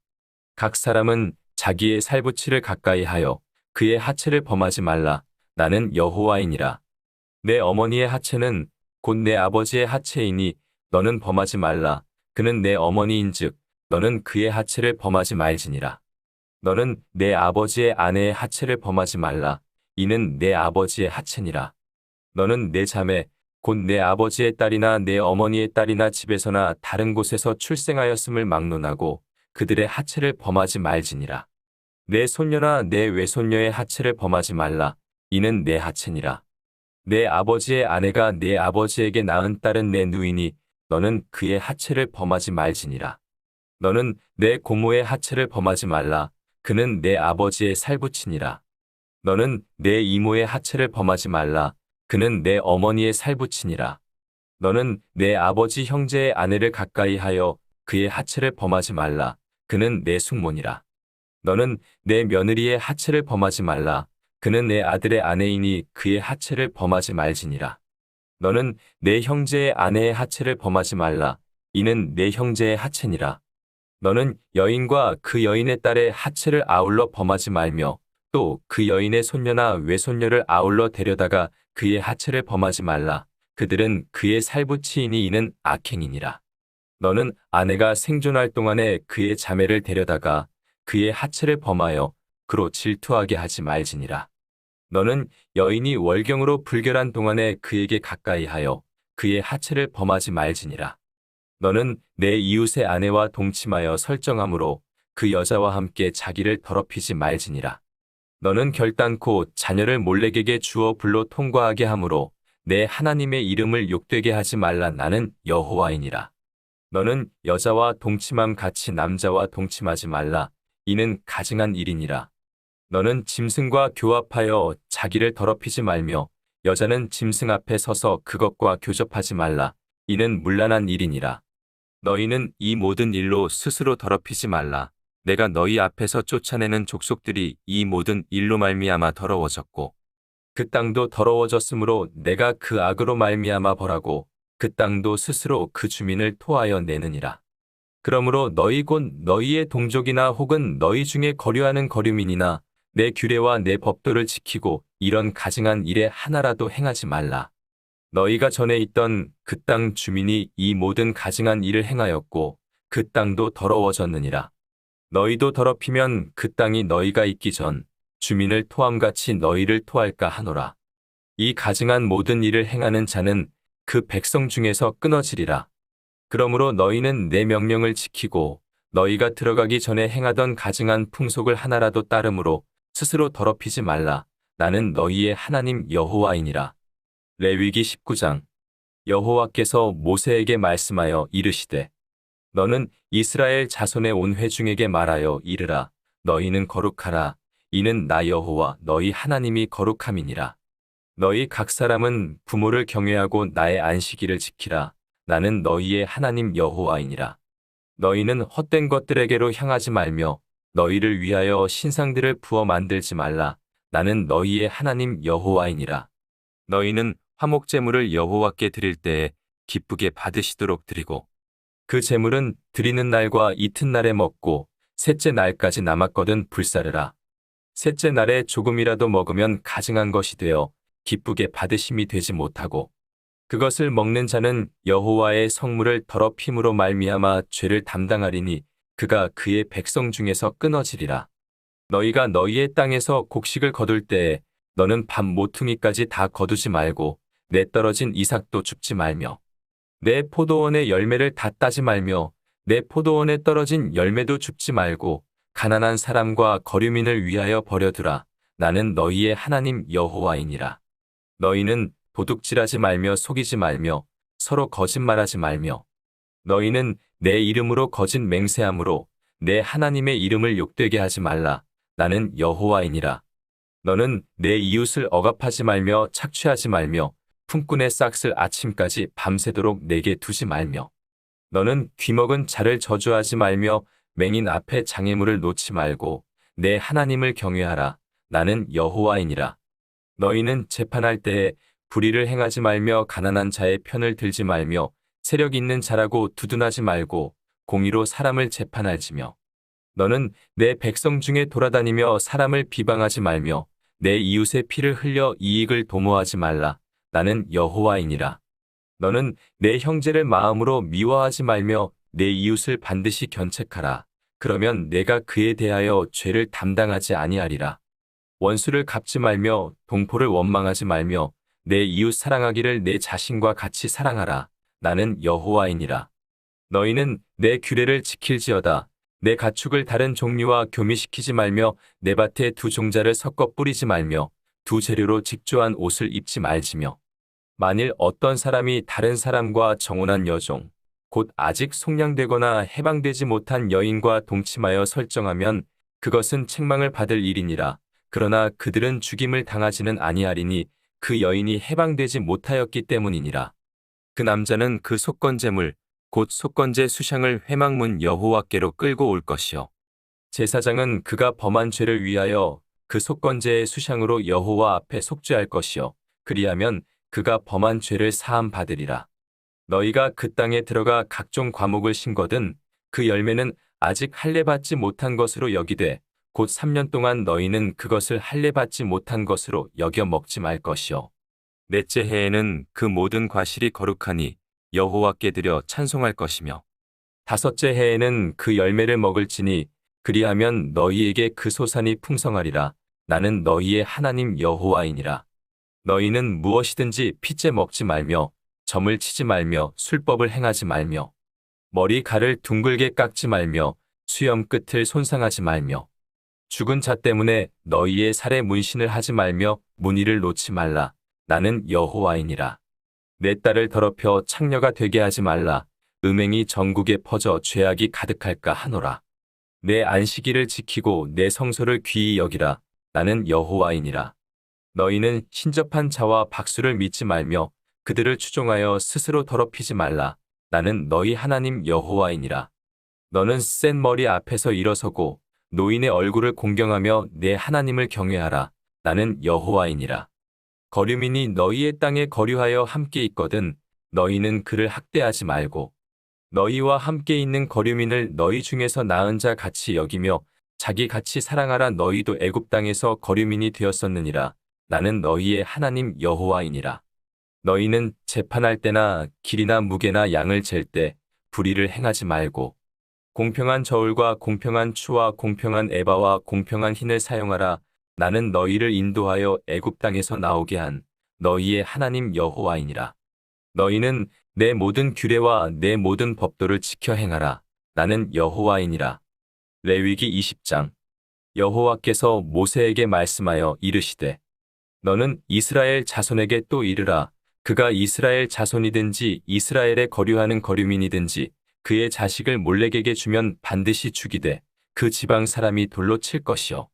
각 사람은 자기의 살부치를 가까이 하여 그의 하체를 범하지 말라. 나는 여호와이니라. 내 어머니의 하체는 곧 내 아버지의 하체이니 너는 범하지 말라. 그는 내 어머니인즉 너는 그의 하체를 범하지 말지니라. 너는 내 아버지의 아내의 하체를 범하지 말라. 이는 내 아버지의 하체니라. 너는 내 자매 곧 내 아버지의 딸이나 내 어머니의 딸이나 집에서나 다른 곳에서 출생하였음을 막론하고 그들의 하체를 범하지 말지니라. 내 손녀나 내 외손녀의 하체를 범하지 말라. 이는 내 하체니라. 내 아버지의 아내가 내 아버지에게 낳은 딸은 내 누이니 너는 그의 하체를 범하지 말지니라. 너는 내 고모의 하체를 범하지 말라. 그는 내 아버지의 살부친이라. 너는 내 이모의 하체를 범하지 말라. 그는 내 어머니의 살부친이라. 너는 내 아버지 형제의 아내를 가까이 하여 그의 하체를 범하지 말라. 그는 내 숙모니라. 너는 내 며느리의 하체를 범하지 말라. 그는 내 아들의 아내이니 그의 하체를 범하지 말지니라. 너는 내 형제의 아내의 하체를 범하지 말라. 이는 내 형제의 하체니라. 너는 여인과 그 여인의 딸의 하체를 아울러 범하지 말며 또 그 여인의 손녀나 외손녀를 아울러 데려다가 그의 하체를 범하지 말라. 그들은 그의 살부치이니 이는 악행이니라. 너는 아내가 생존할 동안에 그의 자매를 데려다가 그의 하체를 범하여 그로 질투하게 하지 말지니라. 너는 여인이 월경으로 불결한 동안에 그에게 가까이 하여 그의 하체를 범하지 말지니라. 너는 내 이웃의 아내와 동침하여 설정함으로 그 여자와 함께 자기를 더럽히지 말지니라. 너는 결단코 자녀를 몰렉에게 주어 불로 통과하게 함으로 내 하나님의 이름을 욕되게 하지 말라. 나는 여호와이니라. 너는 여자와 동침함 같이 남자와 동침하지 말라. 이는 가증한 일이니라. 너는 짐승과 교합하여 자기를 더럽히지 말며 여자는 짐승 앞에 서서 그것과 교접하지 말라. 이는 문란한 일이니라. 너희는 이 모든 일로 스스로 더럽히지 말라. 내가 너희 앞에서 쫓아내는 족속들이 이 모든 일로 말미암아 더러워졌고 그 땅도 더러워졌으므로 내가 그 악으로 말미암아 벌하고 그 땅도 스스로 그 주민을 토하여 내느니라. 그러므로 너희 곧 너희의 동족이나 혹은 너희 중에 거류하는 거류민이나 내 규례와 내 법도를 지키고 이런 가증한 일에 하나라도 행하지 말라. 너희가 전에 있던 그 땅 주민이 이 모든 가증한 일을 행하였고 그 땅도 더러워졌느니라. 너희도 더럽히면 그 땅이 너희가 있기 전 주민을 토함같이 너희를 토할까 하노라. 이 가증한 모든 일을 행하는 자는 그 백성 중에서 끊어지리라. 그러므로 너희는 내 명령을 지키고 너희가 들어가기 전에 행하던 가증한 풍속을 하나라도 따름으로 스스로 더럽히지 말라. 나는 너희의 하나님 여호와이니라. 레위기 19장. 여호와께서 모세에게 말씀하여 이르시되 너는 이스라엘 자손의 온 회중에게 말하여 이르라. 너희는 거룩하라. 이는 나 여호와 너희 하나님이 거룩함이니라. 너희 각 사람은 부모를 경외하고 나의 안식일을 지키라. 나는 너희의 하나님 여호와이니라. 너희는 헛된 것들에게로 향하지 말며 너희를 위하여 신상들을 부어 만들지 말라. 나는 너희의 하나님 여호와이니라. 너희는 화목제물을 여호와께 드릴 때에 기쁘게 받으시도록 드리고 그 제물은 드리는 날과 이튿날에 먹고 셋째 날까지 남았거든 불사르라. 셋째 날에 조금이라도 먹으면 가증한 것이 되어 기쁘게 받으심이 되지 못하고 그것을 먹는 자는 여호와의 성물을 더럽힘으로 말미암아 죄를 담당하리니 그가 그의 백성 중에서 끊어지리라. 너희가 너희의 땅에서 곡식을 거둘 때에 너는 밤 모퉁이까지 다 거두지 말고 내 떨어진 이삭도 줍지 말며 내 포도원의 열매를 다 따지 말며 내 포도원에 떨어진 열매도 줍지 말고 가난한 사람과 거류민을 위하여 버려두라. 나는 너희의 하나님 여호와이니라. 너희는 도둑질하지 말며 속이지 말며 서로 거짓말하지 말며 너희는 내 이름으로 거짓 맹세함으로 내 하나님의 이름을 욕되게 하지 말라. 나는 여호와이니라. 너는 내 이웃을 억압하지 말며 착취하지 말며 품꾼의 싹을 아침까지 밤새도록 내게 두지 말며 너는 귀먹은 자를 저주하지 말며 맹인 앞에 장애물을 놓지 말고 내 하나님을 경외하라. 나는 여호와이니라. 너희는 재판할 때에 불의를 행하지 말며 가난한 자의 편을 들지 말며 세력 있는 자라고 두둔하지 말고 공의로 사람을 재판할지며 너는 내 백성 중에 돌아다니며 사람을 비방하지 말며 내 이웃의 피를 흘려 이익을 도모하지 말라. 나는 여호와이니라. 너는 내 형제를 마음으로 미워하지 말며 내 이웃을 반드시 견책하라. 그러면 내가 그에 대하여 죄를 담당하지 아니하리라. 원수를 갚지 말며 동포를 원망하지 말며 내 이웃 사랑하기를 내 자신과 같이 사랑하라. 나는 여호와이니라. 너희는 내 규례를 지킬지어다. 내 가축을 다른 종류와 교미시키지 말며 내 밭에 두 종자를 섞어 뿌리지 말며 두 재료로 직조한 옷을 입지 말지며 만일 어떤 사람이 다른 사람과 정혼한 여종 곧 아직 속량되거나 해방되지 못한 여인과 동침하여 설정하면 그것은 책망을 받을 일이니라. 그러나 그들은 죽임을 당하지는 아니하리니 그 여인이 해방되지 못하였기 때문이니라. 그 남자는 그 속건제물 곧 속건제 수샹을 회막문 여호와께로 끌고 올 것이요 제사장은 그가 범한 죄를 위하여 그 속건제의 수샹으로 여호와 앞에 속죄할 것이요 그리하면 그가 범한 죄를 사함 받으리라. 너희가 그 땅에 들어가 각종 과목을 심거든 그 열매는 아직 할례 받지 못한 것으로 여기되 곧 3년 동안 너희는 그것을 할례 받지 못한 것으로 여겨 먹지 말 것이요 넷째 해에는 그 모든 과실이 거룩하니 여호와께 드려 찬송할 것이며 다섯째 해에는 그 열매를 먹을지니 그리하면 너희에게 그 소산이 풍성하리라. 나는 너희의 하나님 여호와이니라. 너희는 무엇이든지 핏째 먹지 말며 점을 치지 말며 술법을 행하지 말며 머리칼을 둥글게 깎지 말며 수염 끝을 손상하지 말며 죽은 자 때문에 너희의 살에 문신을 하지 말며 무늬를 놓지 말라. 나는 여호와이니라. 내 딸을 더럽혀 창녀가 되게 하지 말라. 음행이 전국에 퍼져 죄악이 가득할까 하노라. 내 안식일을 지키고 내 성소를 귀히 여기라. 나는 여호와이니라. 너희는 신접한 자와 박수를 믿지 말며 그들을 추종하여 스스로 더럽히지 말라. 나는 너희 하나님 여호와이니라. 너는 센 머리 앞에서 일어서고 노인의 얼굴을 공경하며 내 하나님을 경외하라. 나는 여호와이니라. 거류민이 너희의 땅에 거류하여 함께 있거든 너희는 그를 학대하지 말고 너희와 함께 있는 거류민을 너희 중에서 나은 자 같이 여기며 자기 같이 사랑하라. 너희도 애굽 땅에서 거류민이 되었었느니라. 나는 너희의 하나님 여호와이니라. 너희는 재판할 때나 길이나 무게나 양을 잴 때 불의를 행하지 말고 공평한 저울과 공평한 추와 공평한 에바와 공평한 흰을 사용하라. 나는 너희를 인도하여 애굽 땅에서 나오게 한 너희의 하나님 여호와이니라. 너희는 내 모든 규례와 내 모든 법도를 지켜 행하라. 나는 여호와이니라. 레위기 20장. 여호와께서 모세에게 말씀하여 이르시되 너는 이스라엘 자손에게 또 이르라. 그가 이스라엘 자손이든지 이스라엘에 거류하는 거류민이든지 그의 자식을 몰렉에게 주면 반드시 죽이되 그 지방 사람이 돌로 칠 것이요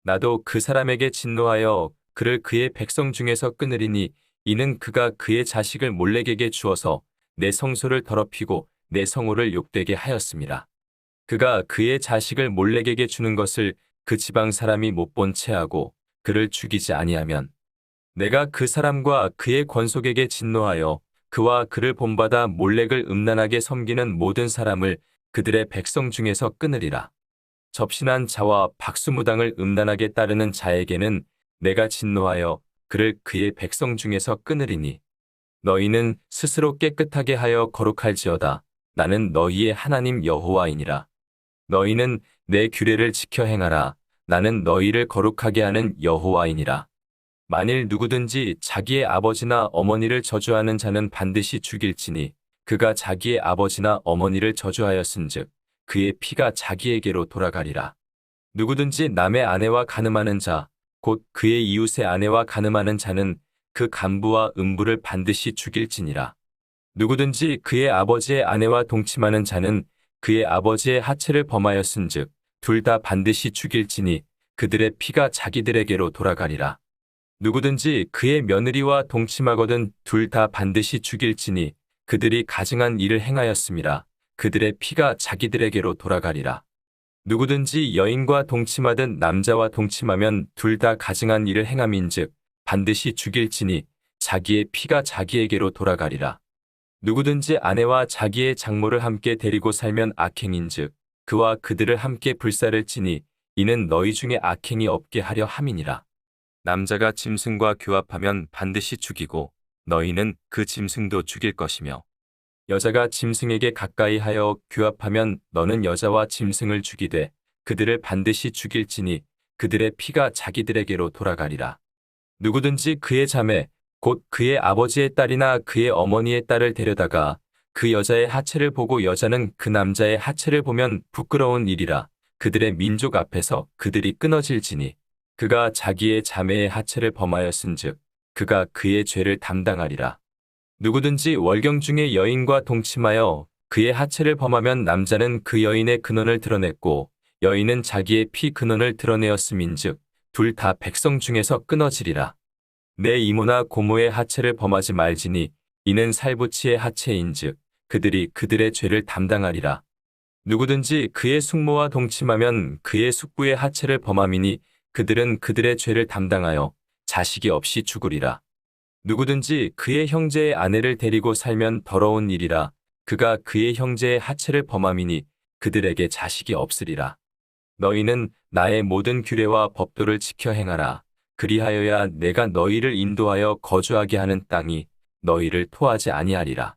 나도 그 사람에게 진노하여 그를 그의 백성 중에서 끊으리니 이는 그가 그의 자식을 몰렉에게 주어서 내 성소를 더럽히고 내 성호를 욕되게 하였음이라. 그가 그의 자식을 몰렉에게 주는 것을 그 지방 사람이 못 본 채하고 그를 죽이지 아니하면 내가 그 사람과 그의 권속에게 진노하여 그와 그를 본받아 몰렉을 음란하게 섬기는 모든 사람을 그들의 백성 중에서 끊으리라. 접신한 자와 박수무당을 음란하게 따르는 자에게는 내가 진노하여 그를 그의 백성 중에서 끊으리니 너희는 스스로 깨끗하게 하여 거룩할지어다. 나는 너희의 하나님 여호와이니라. 너희는 내 규례를 지켜 행하라. 나는 너희를 거룩하게 하는 여호와이니라. 만일 누구든지 자기의 아버지나 어머니를 저주하는 자는 반드시 죽일지니 그가 자기의 아버지나 어머니를 저주하였은즉 그의 피가 자기에게로 돌아가리라. 누구든지 남의 아내와 간음하는 자, 곧 그의 이웃의 아내와 간음하는 자는 그 간부와 음부를 반드시 죽일지니라. 누구든지 그의 아버지의 아내와 동침하는 자는 그의 아버지의 하체를 범하였은즉 둘 다 반드시 죽일지니 그들의 피가 자기들에게로 돌아가리라. 누구든지 그의 며느리와 동침하거든 둘 다 반드시 죽일지니 그들이 가증한 일을 행하였음이라. 그들의 피가 자기들에게로 돌아가리라. 누구든지 여인과 동침하든 남자와 동침하면 둘 다 가증한 일을 행함인즉 반드시 죽일지니 자기의 피가 자기에게로 돌아가리라. 누구든지 아내와 자기의 장모를 함께 데리고 살면 악행인즉 그와 그들을 함께 불사를 지니 이는 너희 중에 악행이 없게 하려 함이니라. 남자가 짐승과 교합하면 반드시 죽이고 너희는 그 짐승도 죽일 것이며 여자가 짐승에게 가까이 하여 교합하면 너는 여자와 짐승을 죽이되 그들을 반드시 죽일지니 그들의 피가 자기들에게로 돌아가리라. 누구든지 그의 자매 곧 그의 아버지의 딸이나 그의 어머니의 딸을 데려다가 그 여자의 하체를 보고 여자는 그 남자의 하체를 보면 부끄러운 일이라 그들의 민족 앞에서 그들이 끊어질지니 그가 자기의 자매의 하체를 범하였은즉 그가 그의 죄를 담당하리라. 누구든지 월경 중에 여인과 동침하여 그의 하체를 범하면 남자는 그 여인의 근원을 드러냈고 여인은 자기의 피 근원을 드러내었음인즉 둘 다 백성 중에서 끊어지리라. 내 이모나 고모의 하체를 범하지 말지니 이는 살부치의 하체인즉 그들이 그들의 죄를 담당하리라. 누구든지 그의 숙모와 동침하면 그의 숙부의 하체를 범함이니 그들은 그들의 죄를 담당하여 자식이 없이 죽으리라. 누구든지 그의 형제의 아내를 데리고 살면 더러운 일이라 그가 그의 형제의 하체를 범함이니 그들에게 자식이 없으리라. 너희는 나의 모든 규례와 법도를 지켜 행하라. 그리하여야 내가 너희를 인도하여 거주하게 하는 땅이 너희를 토하지 아니하리라.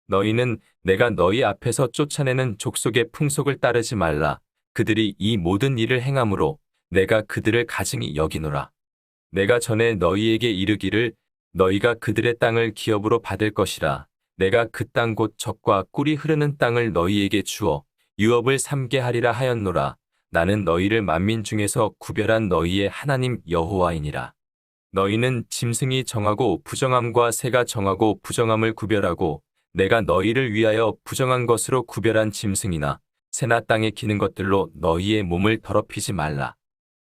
너희는 내가 너희 앞에서 쫓아내는 족속의 풍속을 따르지 말라. 그들이 이 모든 일을 행함으로 내가 그들을 가증히 여기노라. 내가 전에 너희에게 이르기를 너희가 그들의 땅을 기업으로 받을 것이라. 내가 그 땅 곧 젖과 꿀이 흐르는 땅을 너희에게 주어 유업을 삼게 하리라 하였노라. 나는 너희를 만민 중에서 구별한 너희의 하나님 여호와이니라. 너희는 짐승이 정하고 부정함과 새가 정하고 부정함을 구별하고 내가 너희를 위하여 부정한 것으로 구별한 짐승이나 새나 땅에 기는 것들로 너희의 몸을 더럽히지 말라.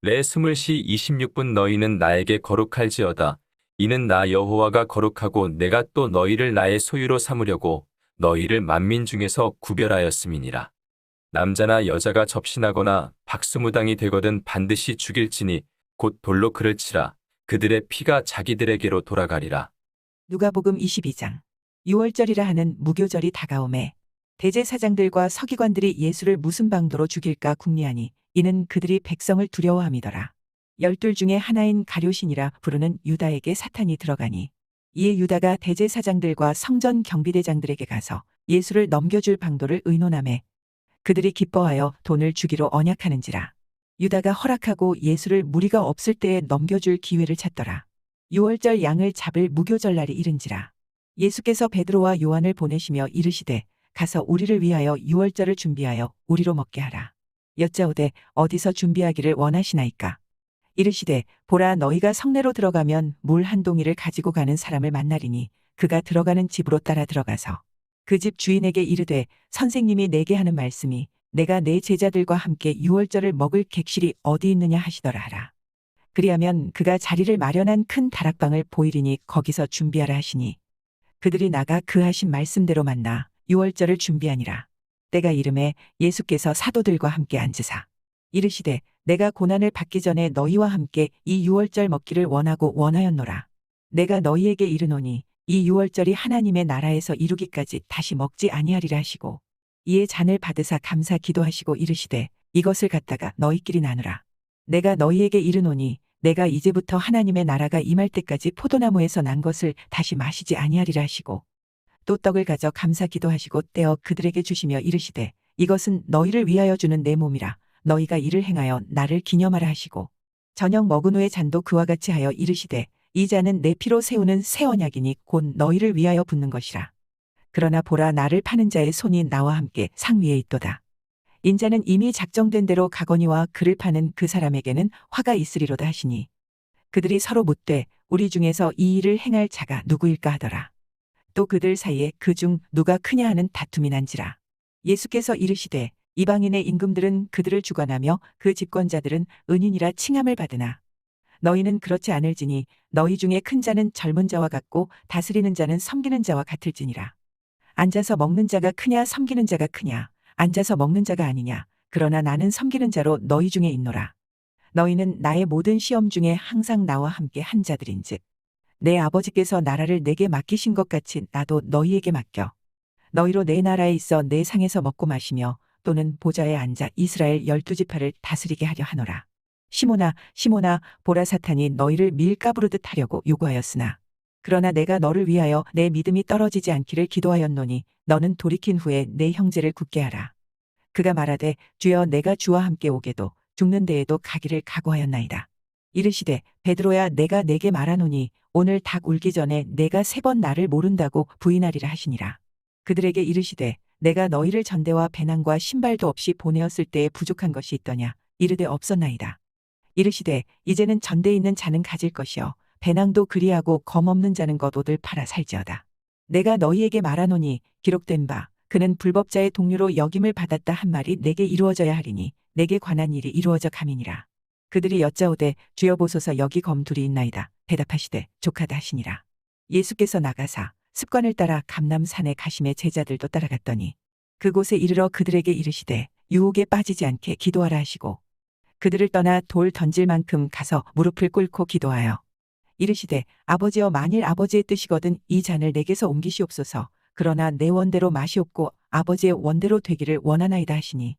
레 20시 26분 너희는 나에게 거룩할지어다. 이는 나 여호와가 거룩하고 내가 또 너희를 나의 소유로 삼으려고 너희를 만민 중에서 구별하였음이니라. 남자나 여자가 접신하거나 박수무당이 되거든 반드시 죽일지니 곧 돌로 그를 치라. 그들의 피가 자기들에게로 돌아가리라. 누가복음 22장. 유월절이라 하는 무교절이 다가오매 대제사장들과 서기관들이 예수를 무슨 방도로 죽일까 궁리하니 이는 그들이 백성을 두려워함이더라. 12 중에 하나인 가룟신이라 부르는 유다에게 사탄이 들어가니 이에 유다가 대제사장들과 성전 경비대장들에게 가서 예수를 넘겨줄 방도를 의논하매 그들이 기뻐하여 돈을 주기로 언약하는지라. 유다가 허락하고 예수를 무리가 없을 때에 넘겨줄 기회를 찾더라. 유월절 양을 잡을 무교절 날이 이른지라. 예수께서 베드로와 요한을 보내시며 이르시되 가서 우리를 위하여 유월절을 준비하여 우리로 먹게 하라. 여짜오되 어디서 준비하기를 원하시나이까. 이르시되 보라 너희가 성내로 들어가면 물 한 동이를 가지고 가는 사람을 만나리니 그가 들어가는 집으로 따라 들어가서 그 집 주인에게 이르되 선생님이 내게 하는 말씀이 내가 내 제자들과 함께 유월절을 먹을 객실이 어디 있느냐 하시더라 하라. 그리하면 그가 자리를 마련한 큰 다락방을 보이리니 거기서 준비하라 하시니 그들이 나가 그 하신 말씀대로 만나 유월절을 준비하니라. 때가 이름에 예수께서 사도들과 함께 앉으사 이르시되 내가 고난을 받기 전에 너희와 함께 이 유월절 먹기를 원하고 원하였노라. 내가 너희에게 이르노니 이 유월절이 하나님의 나라에서 이루기까지 다시 먹지 아니하리라 하시고 이에 잔을 받으사 감사 기도하시고 이르시되 이것을 갖다가 너희끼리 나누라. 내가 너희에게 이르노니 내가 이제부터 하나님의 나라가 임할 때까지 포도나무에서 난 것을 다시 마시지 아니하리라 하시고 또 떡을 가져 감사 기도하시고 떼어 그들에게 주시며 이르시되 이것은 너희를 위하여 주는 내 몸이라. 너희가 이를 행하여 나를 기념하라 하시고 저녁 먹은 후에 잔도 그와 같이 하여 이르시되 이 잔은 내 피로 세우는 새 언약이니 곧 너희를 위하여 붓는 것이라. 그러나 보라 나를 파는 자의 손이 나와 함께 상 위에 있도다. 인자는 이미 작정된 대로 가거니와 그를 파는 그 사람에게는 화가 있으리로다 하시니 그들이 서로 묻되 우리 중에서 이 일을 행할 자가 누구일까 하더라. 또 그들 사이에 그 중 누가 크냐 하는 다툼이 난지라. 예수께서 이르시되 이방인의 임금들은 그들을 주관하며 그 집권자들은 은인이라 칭함을 받으나 너희는 그렇지 않을지니 너희 중에 큰 자는 젊은 자와 같고 다스리는 자는 섬기는 자와 같을지니라. 앉아서 먹는 자가 크냐 섬기는 자가 크냐. 앉아서 먹는 자가 아니냐. 그러나 나는 섬기는 자로 너희 중에 있노라. 너희는 나의 모든 시험 중에 항상 나와 함께 한 자들인즉 내 아버지께서 나라를 내게 맡기신 것 같이 나도 너희에게 맡겨 너희로 내 나라에 있어 내 상에서 먹고 마시며 또는 보좌에 앉아 이스라엘 12지파를 다스리게 하려 하노라. 시몬아 시몬아 보라 사탄이 너희를 밀가부르듯 하려고 요구하였으나 그러나 내가 너를 위하여 내 믿음이 떨어지지 않기를 기도하였노니 너는 돌이킨 후에 내 형제를 굳게 하라. 그가 말하되 주여 내가 주와 함께 오게도 죽는 데에도 가기를 각오하였나이다. 이르시되 베드로야 내가 내게 말하노니 오늘 닭 울기 전에 내가 3번 나를 모른다고 부인하리라 하시니라. 그들에게 이르시되 내가 너희를 전대와 배낭과 신발도 없이 보내었을 때에 부족한 것이 있더냐. 이르되 없었나이다. 이르시되 이제는 전대에 있는 자는 가질 것이요 배낭도 그리하고 검 없는 자는 겉옷을 팔아 살지어다. 내가 너희에게 말하노니 기록된 바 그는 불법자의 동료로 역임을 받았다 한 말이 내게 이루어져야 하리니 내게 관한 일이 이루어져 감이니라. 그들이 여짜오되 주여 보소서 여기 검 둘이 있나이다. 대답하시되 족하다 하시니라. 예수께서 나가사 습관을 따라 감람산에 가심에 제자들도 따라갔더니 그곳에 이르러 그들에게 이르시되 유혹에 빠지지 않게 기도하라 하시고 그들을 떠나 돌 던질 만큼 가서 무릎을 꿇고 기도하여 이르시되 아버지여 만일 아버지의 뜻이거든 이 잔을 내게서 옮기시옵소서. 그러나 내 원대로 마시옵고 아버지의 원대로 되기를 원하나이다 하시니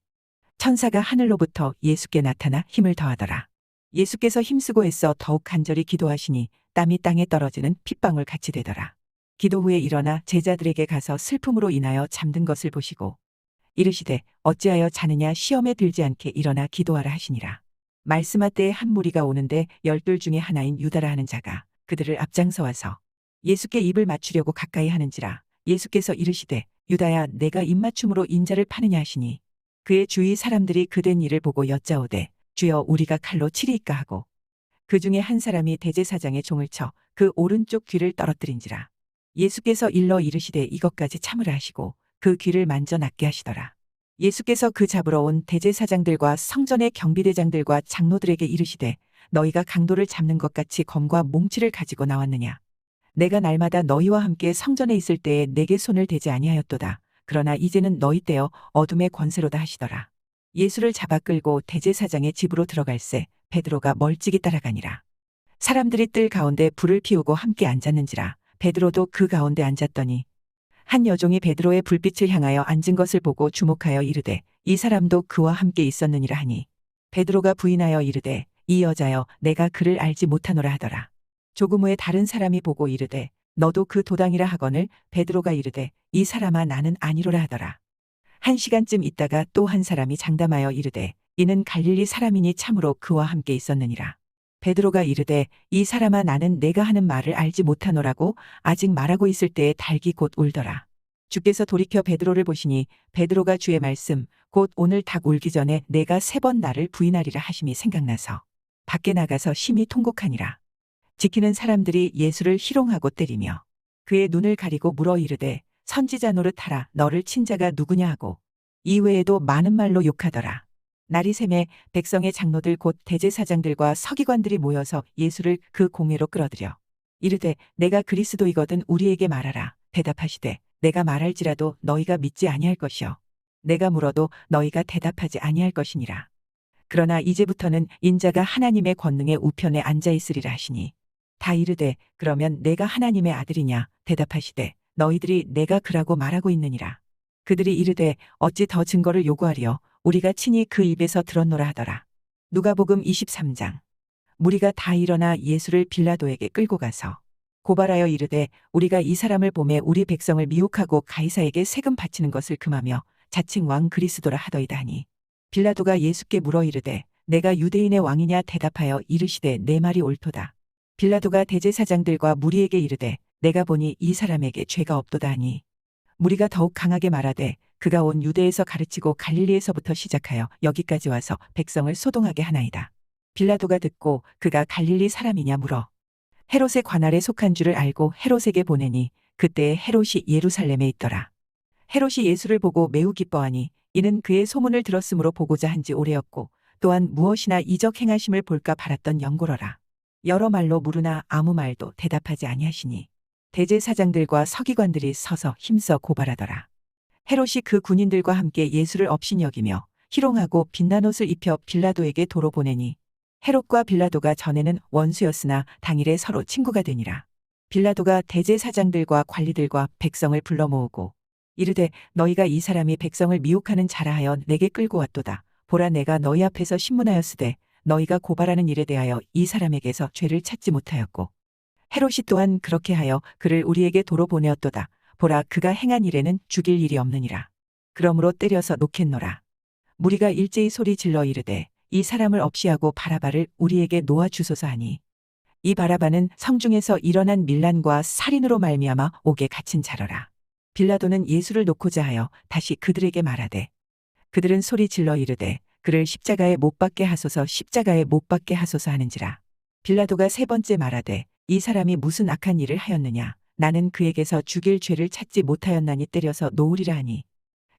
천사가 하늘로부터 예수께 나타나 힘을 더하더라. 예수께서 힘쓰고 애써 더욱 간절히 기도하시니 땀이 땅에 떨어지는 핏방울 같이 되더라. 기도 후에 일어나 제자들에게 가서 슬픔으로 인하여 잠든 것을 보시고 이르시되 어찌하여 자느냐 시험에 들지 않게 일어나 기도하라 하시니라. 말씀하 때에 한 무리가 오는데 12 중에 하나인 유다라 하는 자가 그들을 앞장서 와서 예수께 입을 맞추려고 가까이 하는지라. 예수께서 이르시되 유다야 내가 입맞춤으로 인자를 파느냐 하시니 그의 주위 사람들이 그된 일을 보고 여짜오되 주여 우리가 칼로 치리이까 하고 그 중에 한 사람이 대제사장의 종을 쳐 그 오른쪽 귀를 떨어뜨린지라. 예수께서 일러 이르시되 이것까지 참으라 하시고 그 귀를 만져 낫게 하시더라. 예수께서 그 잡으러 온 대제사장들과 성전의 경비대장들과 장로들에게 이르시되 너희가 강도를 잡는 것 같이 검과 몽치를 가지고 나왔느냐. 내가 날마다 너희와 함께 성전에 있을 때에 내게 손을 대지 아니하였도다. 그러나 이제는 너희 떼어 어둠의 권세로다 하시더라. 예수를 잡아 끌고 대제사장의 집으로 들어갈새 베드로가 멀찍이 따라가니라. 사람들이 뜰 가운데 불을 피우고 함께 앉았는지라. 베드로도 그 가운데 앉았더니 한 여종이 베드로의 불빛을 향하여 앉은 것을 보고 주목하여 이르되 이 사람도 그와 함께 있었느니라 하니 베드로가 부인하여 이르되 이 여자여 내가 그를 알지 못하노라 하더라. 조금 후에 다른 사람이 보고 이르되 너도 그 도당이라 하거늘 베드로가 이르되 이 사람아 나는 아니로라 하더라. 1시간쯤 있다가 또 한 사람이 장담하여 이르되 이는 갈릴리 사람이니 참으로 그와 함께 있었느니라. 베드로가 이르되 이 사람아 나는 내가 하는 말을 알지 못하노라고 아직 말하고 있을 때에 닭이 곧 울더라. 주께서 돌이켜 베드로를 보시니 베드로가 주의 말씀 곧 오늘 닭 울기 전에 내가 3번 나를 부인하리라 하심이 생각나서 밖에 나가서 심히 통곡하니라. 지키는 사람들이 예수를 희롱하고 때리며 그의 눈을 가리고 물어 이르되 선지자 노릇하라 너를 친 자가 누구냐 하고 이외에도 많은 말로 욕하더라. 날이 새매 백성의 장로들 곧 대제사장들과 서기관들이 모여서 예수를 그 공회로 끌어들여 이르되 내가 그리스도이거든 우리에게 말하라. 대답하시되 내가 말할지라도 너희가 믿지 아니할 것이요 내가 물어도 너희가 대답하지 아니할 것이니라. 그러나 이제부터는 인자가 하나님의 권능의 우편에 앉아 있으리라 하시니 다 이르되 그러면 내가 하나님의 아들이냐. 대답하시되 너희들이 내가 그라고 말하고 있느니라. 그들이 이르되 어찌 더 증거를 요구하리요 우리가 친히 그 입에서 들었노라 하더라. 누가복음 23장. 무리가 다 일어나 예수를 빌라도에게 끌고 가서 고발하여 이르되 우리가 이 사람을 보매 우리 백성을 미혹하고 가이사에게 세금 바치는 것을 금하며 자칭 왕 그리스도라 하더이다 하니 빌라도가 예수께 물어 이르되 내가 유대인의 왕이냐. 대답하여 이르시되 내 말이 옳도다. 빌라도가 대제사장들과 무리에게 이르되 내가 보니 이 사람에게 죄가 없도다 하니 무리가 더욱 강하게 말하되 그가 온 유대에서 가르치고 갈릴리에서부터 시작하여 여기까지 와서 백성을 소동하게 하나이다. 빌라도가 듣고 그가 갈릴리 사람이냐 물어 헤롯의 관할에 속한 줄을 알고 헤롯에게 보내니 그때에 헤롯이 예루살렘에 있더라. 헤롯이 예수를 보고 매우 기뻐하니 이는 그의 소문을 들었으므로 보고자 한지 오래였고 또한 무엇이나 이적 행하심을 볼까 바랐던 영고러라. 여러 말로 물으나 아무 말도 대답하지 아니하시니 대제사장들과 서기관들이 서서 힘써 고발하더라. 헤롯이 그 군인들과 함께 예수를 업신 여기며 희롱하고 빛난 옷을 입혀 빌라도에게 도로 보내니 헤롯과 빌라도가 전에는 원수였으나 당일에 서로 친구가 되니라. 빌라도가 대제사장들과 관리들과 백성을 불러 모으고 이르되 너희가 이 사람이 백성을 미혹하는 자라 하여 내게 끌고 왔도다. 보라 내가 너희 앞에서 신문하였으되 너희가 고발하는 일에 대하여 이 사람에게서 죄를 찾지 못하였고 헤롯이 또한 그렇게 하여 그를 우리에게 도로 보내었도다. 보라 그가 행한 일에는 죽일 일이 없느니라. 그러므로 때려서 놓겠노라. 무리가 일제히 소리 질러 이르되 이 사람을 없이하고 바라바를 우리에게 놓아 주소서 하니 이 바라바는 성중에서 일어난 밀란과 살인으로 말미암아 옥에 갇힌 자러라. 빌라도는 예수를 놓고자 하여 다시 그들에게 말하되 그들은 소리 질러 이르되 그를 십자가에 못 박게 하소서 십자가에 못 박게 하소서 하는지라. 빌라도가 세 번째 말하되 이 사람이 무슨 악한 일을 하였느냐 나는 그에게서 죽일 죄를 찾지 못하였나니 때려서 놓으리라 하니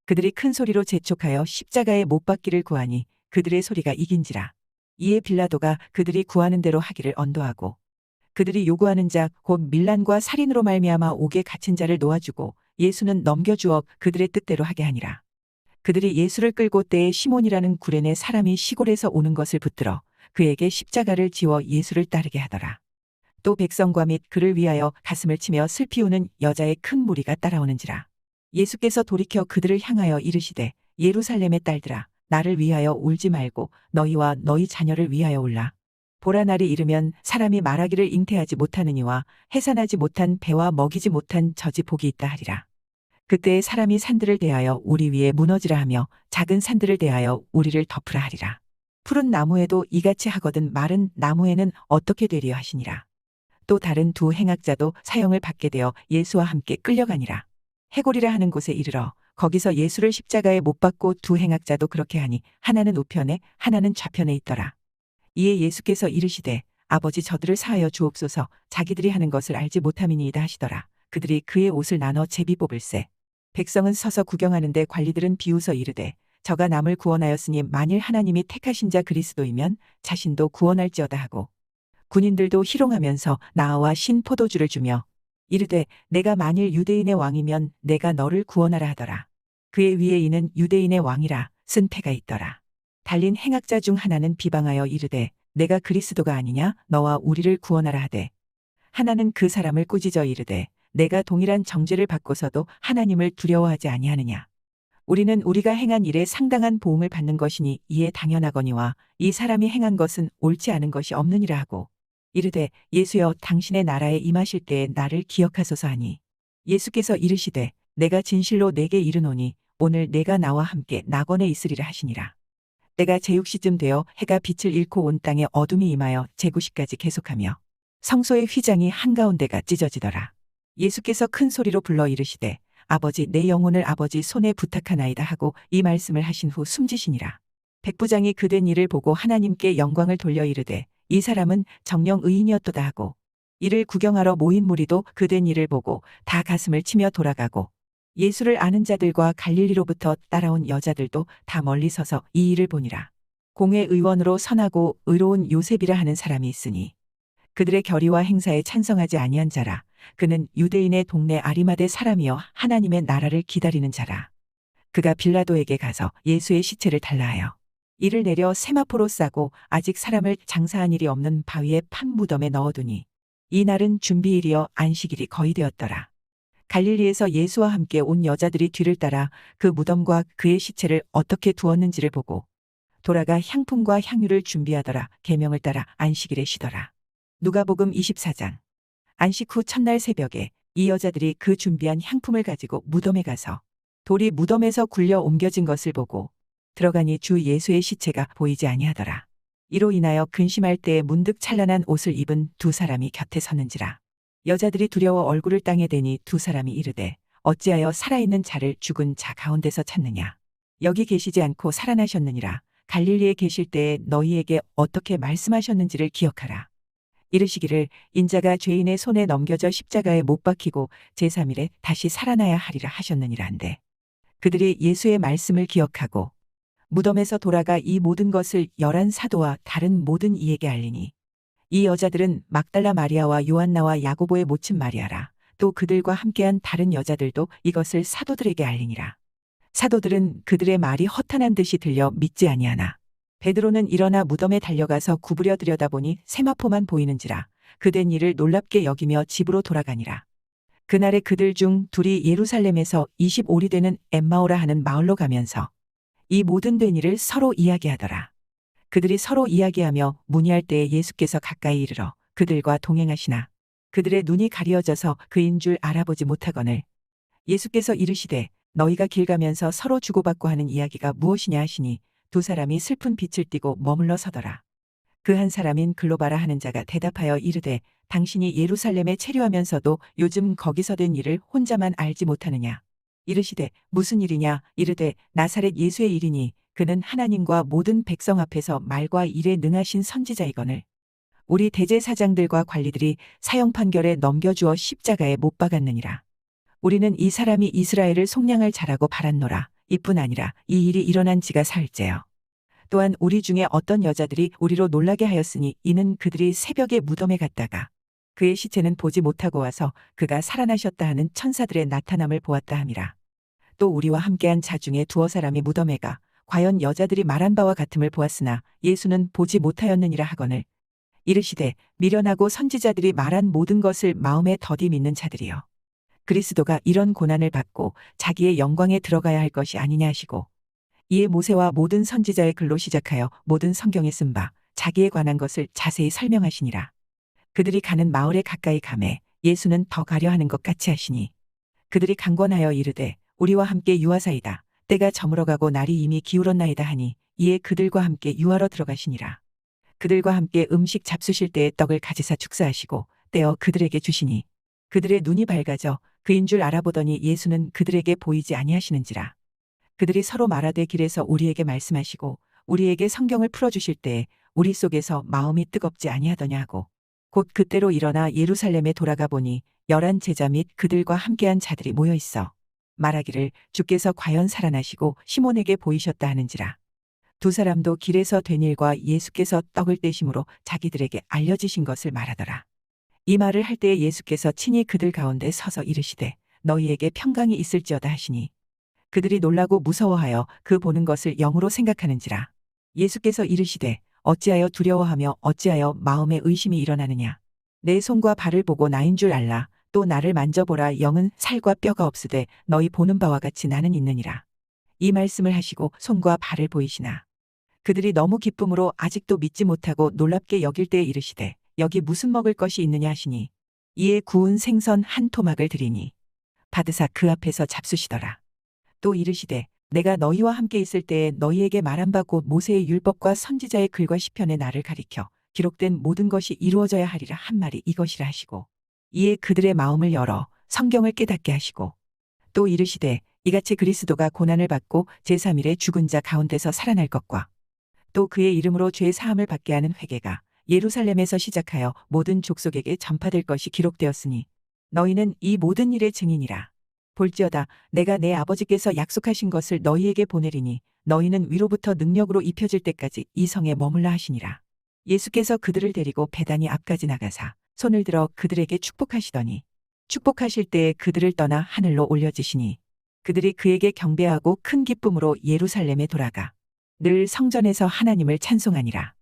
그들이 큰 소리로 재촉하여 십자가에 못 박기를 구하니 그들의 소리가 이긴지라. 이에 빌라도가 그들이 구하는 대로 하기를 언도하고 그들이 요구하는 자 곧 밀란과 살인으로 말미암아 옥에 갇힌 자를 놓아주고 예수는 넘겨주어 그들의 뜻대로 하게 하니라. 그들이 예수를 끌고 때에 시몬이라는 구레네 사람이 시골에서 오는 것을 붙들어 그에게 십자가를 지워 예수를 따르게 하더라. 또 백성과 및 그를 위하여 가슴을 치며 슬피 우는 여자의 큰 무리가 따라오는지라. 예수께서 돌이켜 그들을 향하여 이르시되 예루살렘의 딸들아 나를 위하여 울지 말고 너희와 너희 자녀를 위하여 울라. 보라 날이 이르면 사람이 말하기를 잉태하지 못하느니와 해산하지 못한 배와 먹이지 못한 젖이 복이 있다 하리라. 그때에 사람이 산들을 대하여 우리 위에 무너지라 하며 작은 산들을 대하여 우리를 덮으라 하리라. 푸른 나무에도 이같이 하거든 마른 나무에는 어떻게 되리요 하시니라. 또 다른 두 행악자도 사형을 받게 되어 예수와 함께 끌려가니라. 해골이라 하는 곳에 이르러 거기서 예수를 십자가에 못 박고 두 행악자도 그렇게 하니 하나는 우편에 하나는 좌편에 있더라. 이에 예수께서 이르시되 아버지 저들을 사하여 주옵소서 자기들이 하는 것을 알지 못함이니이다 하시더라. 그들이 그의 옷을 나눠 제비 뽑을세. 백성은 서서 구경하는데 관리들은 비웃어 이르되 저가 남을 구원하였으니 만일 하나님이 택하신 자 그리스도이면 자신도 구원할지어다 하고 군인들도 희롱하면서 나와 신 포도주를 주며 이르되 내가 만일 유대인의 왕이면 내가 너를 구원하라 하더라. 그의 위에 이는 유대인의 왕이라 쓴 패가 있더라. 달린 행악자 중 하나는 비방하여 이르되 내가 그리스도가 아니냐 너와 우리를 구원하라 하되 하나는 그 사람을 꾸짖어 이르되 내가 동일한 정죄를 받고서도 하나님을 두려워하지 아니하느냐. 우리는 우리가 행한 일에 상당한 보응을 받는 것이니 이에 당연하거니와 이 사람이 행한 것은 옳지 않은 것이 없느니라 하고 이르되 예수여 당신의 나라에 임하실 때에 나를 기억하소서 하니 예수께서 이르시되 내가 진실로 내게 이르노니 오늘 내가 나와 함께 낙원에 있으리라 하시니라. 때가 제6시쯤 되어 해가 빛을 잃고 온 땅에 어둠이 임하여 제9시까지 계속하며 성소의 휘장이 한가운데가 찢어지더라. 예수께서 큰 소리로 불러 이르시되 아버지 내 영혼을 아버지 손에 부탁하나이다 하고 이 말씀을 하신 후 숨지시니라. 백부장이 그된 일을 보고 하나님께 영광을 돌려 이르되 이 사람은 정령 의인이었도다 하고 이를 구경하러 모인 무리도 그된 일을 보고 다 가슴을 치며 돌아가고 예수를 아는 자들과 갈릴리로부터 따라온 여자들도 다 멀리 서서 이 일을 보니라. 공회 의원으로 선하고 의로운 요셉이라 하는 사람이 있으니 그들의 결의와 행사에 찬성하지 아니한 자라. 그는 유대인의 동네 아리마대 사람이여 하나님의 나라를 기다리는 자라. 그가 빌라도에게 가서 예수의 시체를 달라하여 이를 내려 세마포로 싸고 아직 사람을 장사한 일이 없는 바위에 판 무덤에 넣어두니 이 날은 준비일이여 안식일이 거의 되었더라. 갈릴리에서 예수와 함께 온 여자들이 뒤를 따라 그 무덤과 그의 시체를 어떻게 두었는지를 보고 돌아가 향품과 향유를 준비하더라. 계명을 따라 안식일에 쉬더라. 누가복음 24장. 안식 후 첫날 새벽에 이 여자들이 그 준비한 향품을 가지고 무덤에 가서 돌이 무덤에서 굴려 옮겨진 것을 보고 들어가니 주 예수의 시체가 보이지 아니하더라. 이로 인하여 근심할 때에 문득 찬란한 옷을 입은 두 사람이 곁에 섰는지라. 여자들이 두려워 얼굴을 땅에 대니 두 사람이 이르되 어찌하여 살아있는 자를 죽은 자 가운데서 찾느냐. 여기 계시지 않고 살아나셨느니라. 갈릴리에 계실 때에 너희에게 어떻게 말씀하셨는지를 기억하라. 이르시기를 인자가 죄인의 손에 넘겨져 십자가에 못 박히고 제3일에 다시 살아나야 하리라 하셨느니라 한데 그들이 예수의 말씀을 기억하고 무덤에서 돌아가 이 모든 것을 11사도와 다른 모든 이에게 알리니 이 여자들은 막달라 마리아와 요한나와 야고보의 모친 마리아라. 또 그들과 함께한 다른 여자들도 이것을 사도들에게 알리니라. 사도들은 그들의 말이 허탄한 듯이 들려 믿지 아니하나 베드로는 일어나 무덤에 달려가서 구부려 들여다보니 세마포만 보이는지라. 그된 일을 놀랍게 여기며 집으로 돌아가니라. 그날에 그들 중 둘이 예루살렘에서 25리 되는 엠마오라 하는 마을로 가면서 이 모든 된 일을 서로 이야기하더라. 그들이 서로 이야기하며 문의할 때에 예수께서 가까이 이르러 그들과 동행하시나 그들의 눈이 가리어져서 그인 줄 알아보지 못하거늘 예수께서 이르시되 너희가 길 가면서 서로 주고받고 하는 이야기가 무엇이냐 하시니 두 사람이 슬픈 빛을 띠고 머물러 서더라. 그 한 사람인 글로바라 하는 자가 대답하여 이르되 당신이 예루살렘에 체류하면서도 요즘 거기서 된 일을 혼자만 알지 못하느냐. 이르시되 무슨 일이냐. 이르되 나사렛 예수의 일이니 그는 하나님과 모든 백성 앞에서 말과 일에 능하신 선지자이거늘 우리 대제사장들과 관리들이 사형 판결에 넘겨주어 십자가에 못 박았느니라. 우리는 이 사람이 이스라엘을 속량할 자라고 바랐노라. 이뿐 아니라 이 일이 일어난 지가 사흘째요. 또한 우리 중에 어떤 여자들이 우리로 놀라게 하였으니 이는 그들이 새벽에 무덤에 갔다가 그의 시체는 보지 못하고 와서 그가 살아나셨다 하는 천사들의 나타남을 보았다 함이라. 또 우리와 함께한 자 중에 두어 사람이 무덤에 가 과연 여자들이 말한 바와 같음을 보았으나 예수는 보지 못하였느니라 하거늘 이르시되 미련하고 선지자들이 말한 모든 것을 마음에 더디 믿는 자들이여. 그리스도가 이런 고난을 받고 자기의 영광에 들어가야 할 것이 아니냐 하시고 이에 모세와 모든 선지자의 글로 시작하여 모든 성경에 쓴 바 자기에 관한 것을 자세히 설명하시니라. 그들이 가는 마을에 가까이 가매 예수는 더 가려 하는 것 같이 하시니 그들이 강권하여 이르되 우리와 함께 유하사이다. 때가 저물어가고 날이 이미 기울었나이다 하니 이에 그들과 함께 유하러 들어가시니라. 그들과 함께 음식 잡수실 때에 떡을 가지사 축사하시고 떼어 그들에게 주시니 그들의 눈이 밝아져 그인 줄 알아보더니 예수는 그들에게 보이지 아니하시는지라. 그들이 서로 말하되 길에서 우리에게 말씀하시고 우리에게 성경을 풀어주실 때에 우리 속에서 마음이 뜨겁지 아니하더냐 하고 곧 그때로 일어나 예루살렘에 돌아가 보니 11 제자 및 그들과 함께한 자들이 모여 있어 말하기를 주께서 과연 살아나시고 시몬에게 보이셨다 하는지라. 두 사람도 길에서 된 일과 예수께서 떡을 떼심으로 자기들에게 알려지신 것을 말하더라. 이 말을 할 때에 예수께서 친히 그들 가운데 서서 이르시되 너희에게 평강이 있을지어다 하시니 그들이 놀라고 무서워하여 그 보는 것을 영으로 생각하는지라. 예수께서 이르시되 어찌하여 두려워하며 어찌하여 마음에 의심이 일어나느냐. 내 손과 발을 보고 나인 줄 알라. 또 나를 만져보라. 영은 살과 뼈가 없으되 너희 보는 바와 같이 나는 있느니라. 이 말씀을 하시고 손과 발을 보이시나 그들이 너무 기쁨으로 아직도 믿지 못하고 놀랍게 여길 때에 이르시되 여기 무슨 먹을 것이 있느냐 하시니 이에 구운 생선 한 토막을 드리니 받으사 그 앞에서 잡수시더라. 또 이르시되 내가 너희와 함께 있을 때에 너희에게 말한 바 곧 모세의 율법과 선지자의 글과 시편에 나를 가리켜 기록된 모든 것이 이루어져야 하리라 한 말이 이것이라 하시고 이에 그들의 마음을 열어 성경을 깨닫게 하시고 또 이르시되 이같이 그리스도가 고난을 받고 제3일에 죽은 자 가운데서 살아날 것과 또 그의 이름으로 죄 사함을 받게 하는 회개가 예루살렘에서 시작하여 모든 족속에게 전파될 것이 기록되었으니 너희는 이 모든 일의 증인이라. 볼지어다 내가 내 아버지께서 약속하신 것을 너희에게 보내리니 너희는 위로부터 능력으로 입혀질 때까지 이 성에 머물라 하시니라. 예수께서 그들을 데리고 베다니 앞까지 나가사 손을 들어 그들에게 축복하시더니 축복하실 때에 그들을 떠나 하늘로 올려지시니 그들이 그에게 경배하고 큰 기쁨으로 예루살렘에 돌아가 늘 성전에서 하나님을 찬송하니라.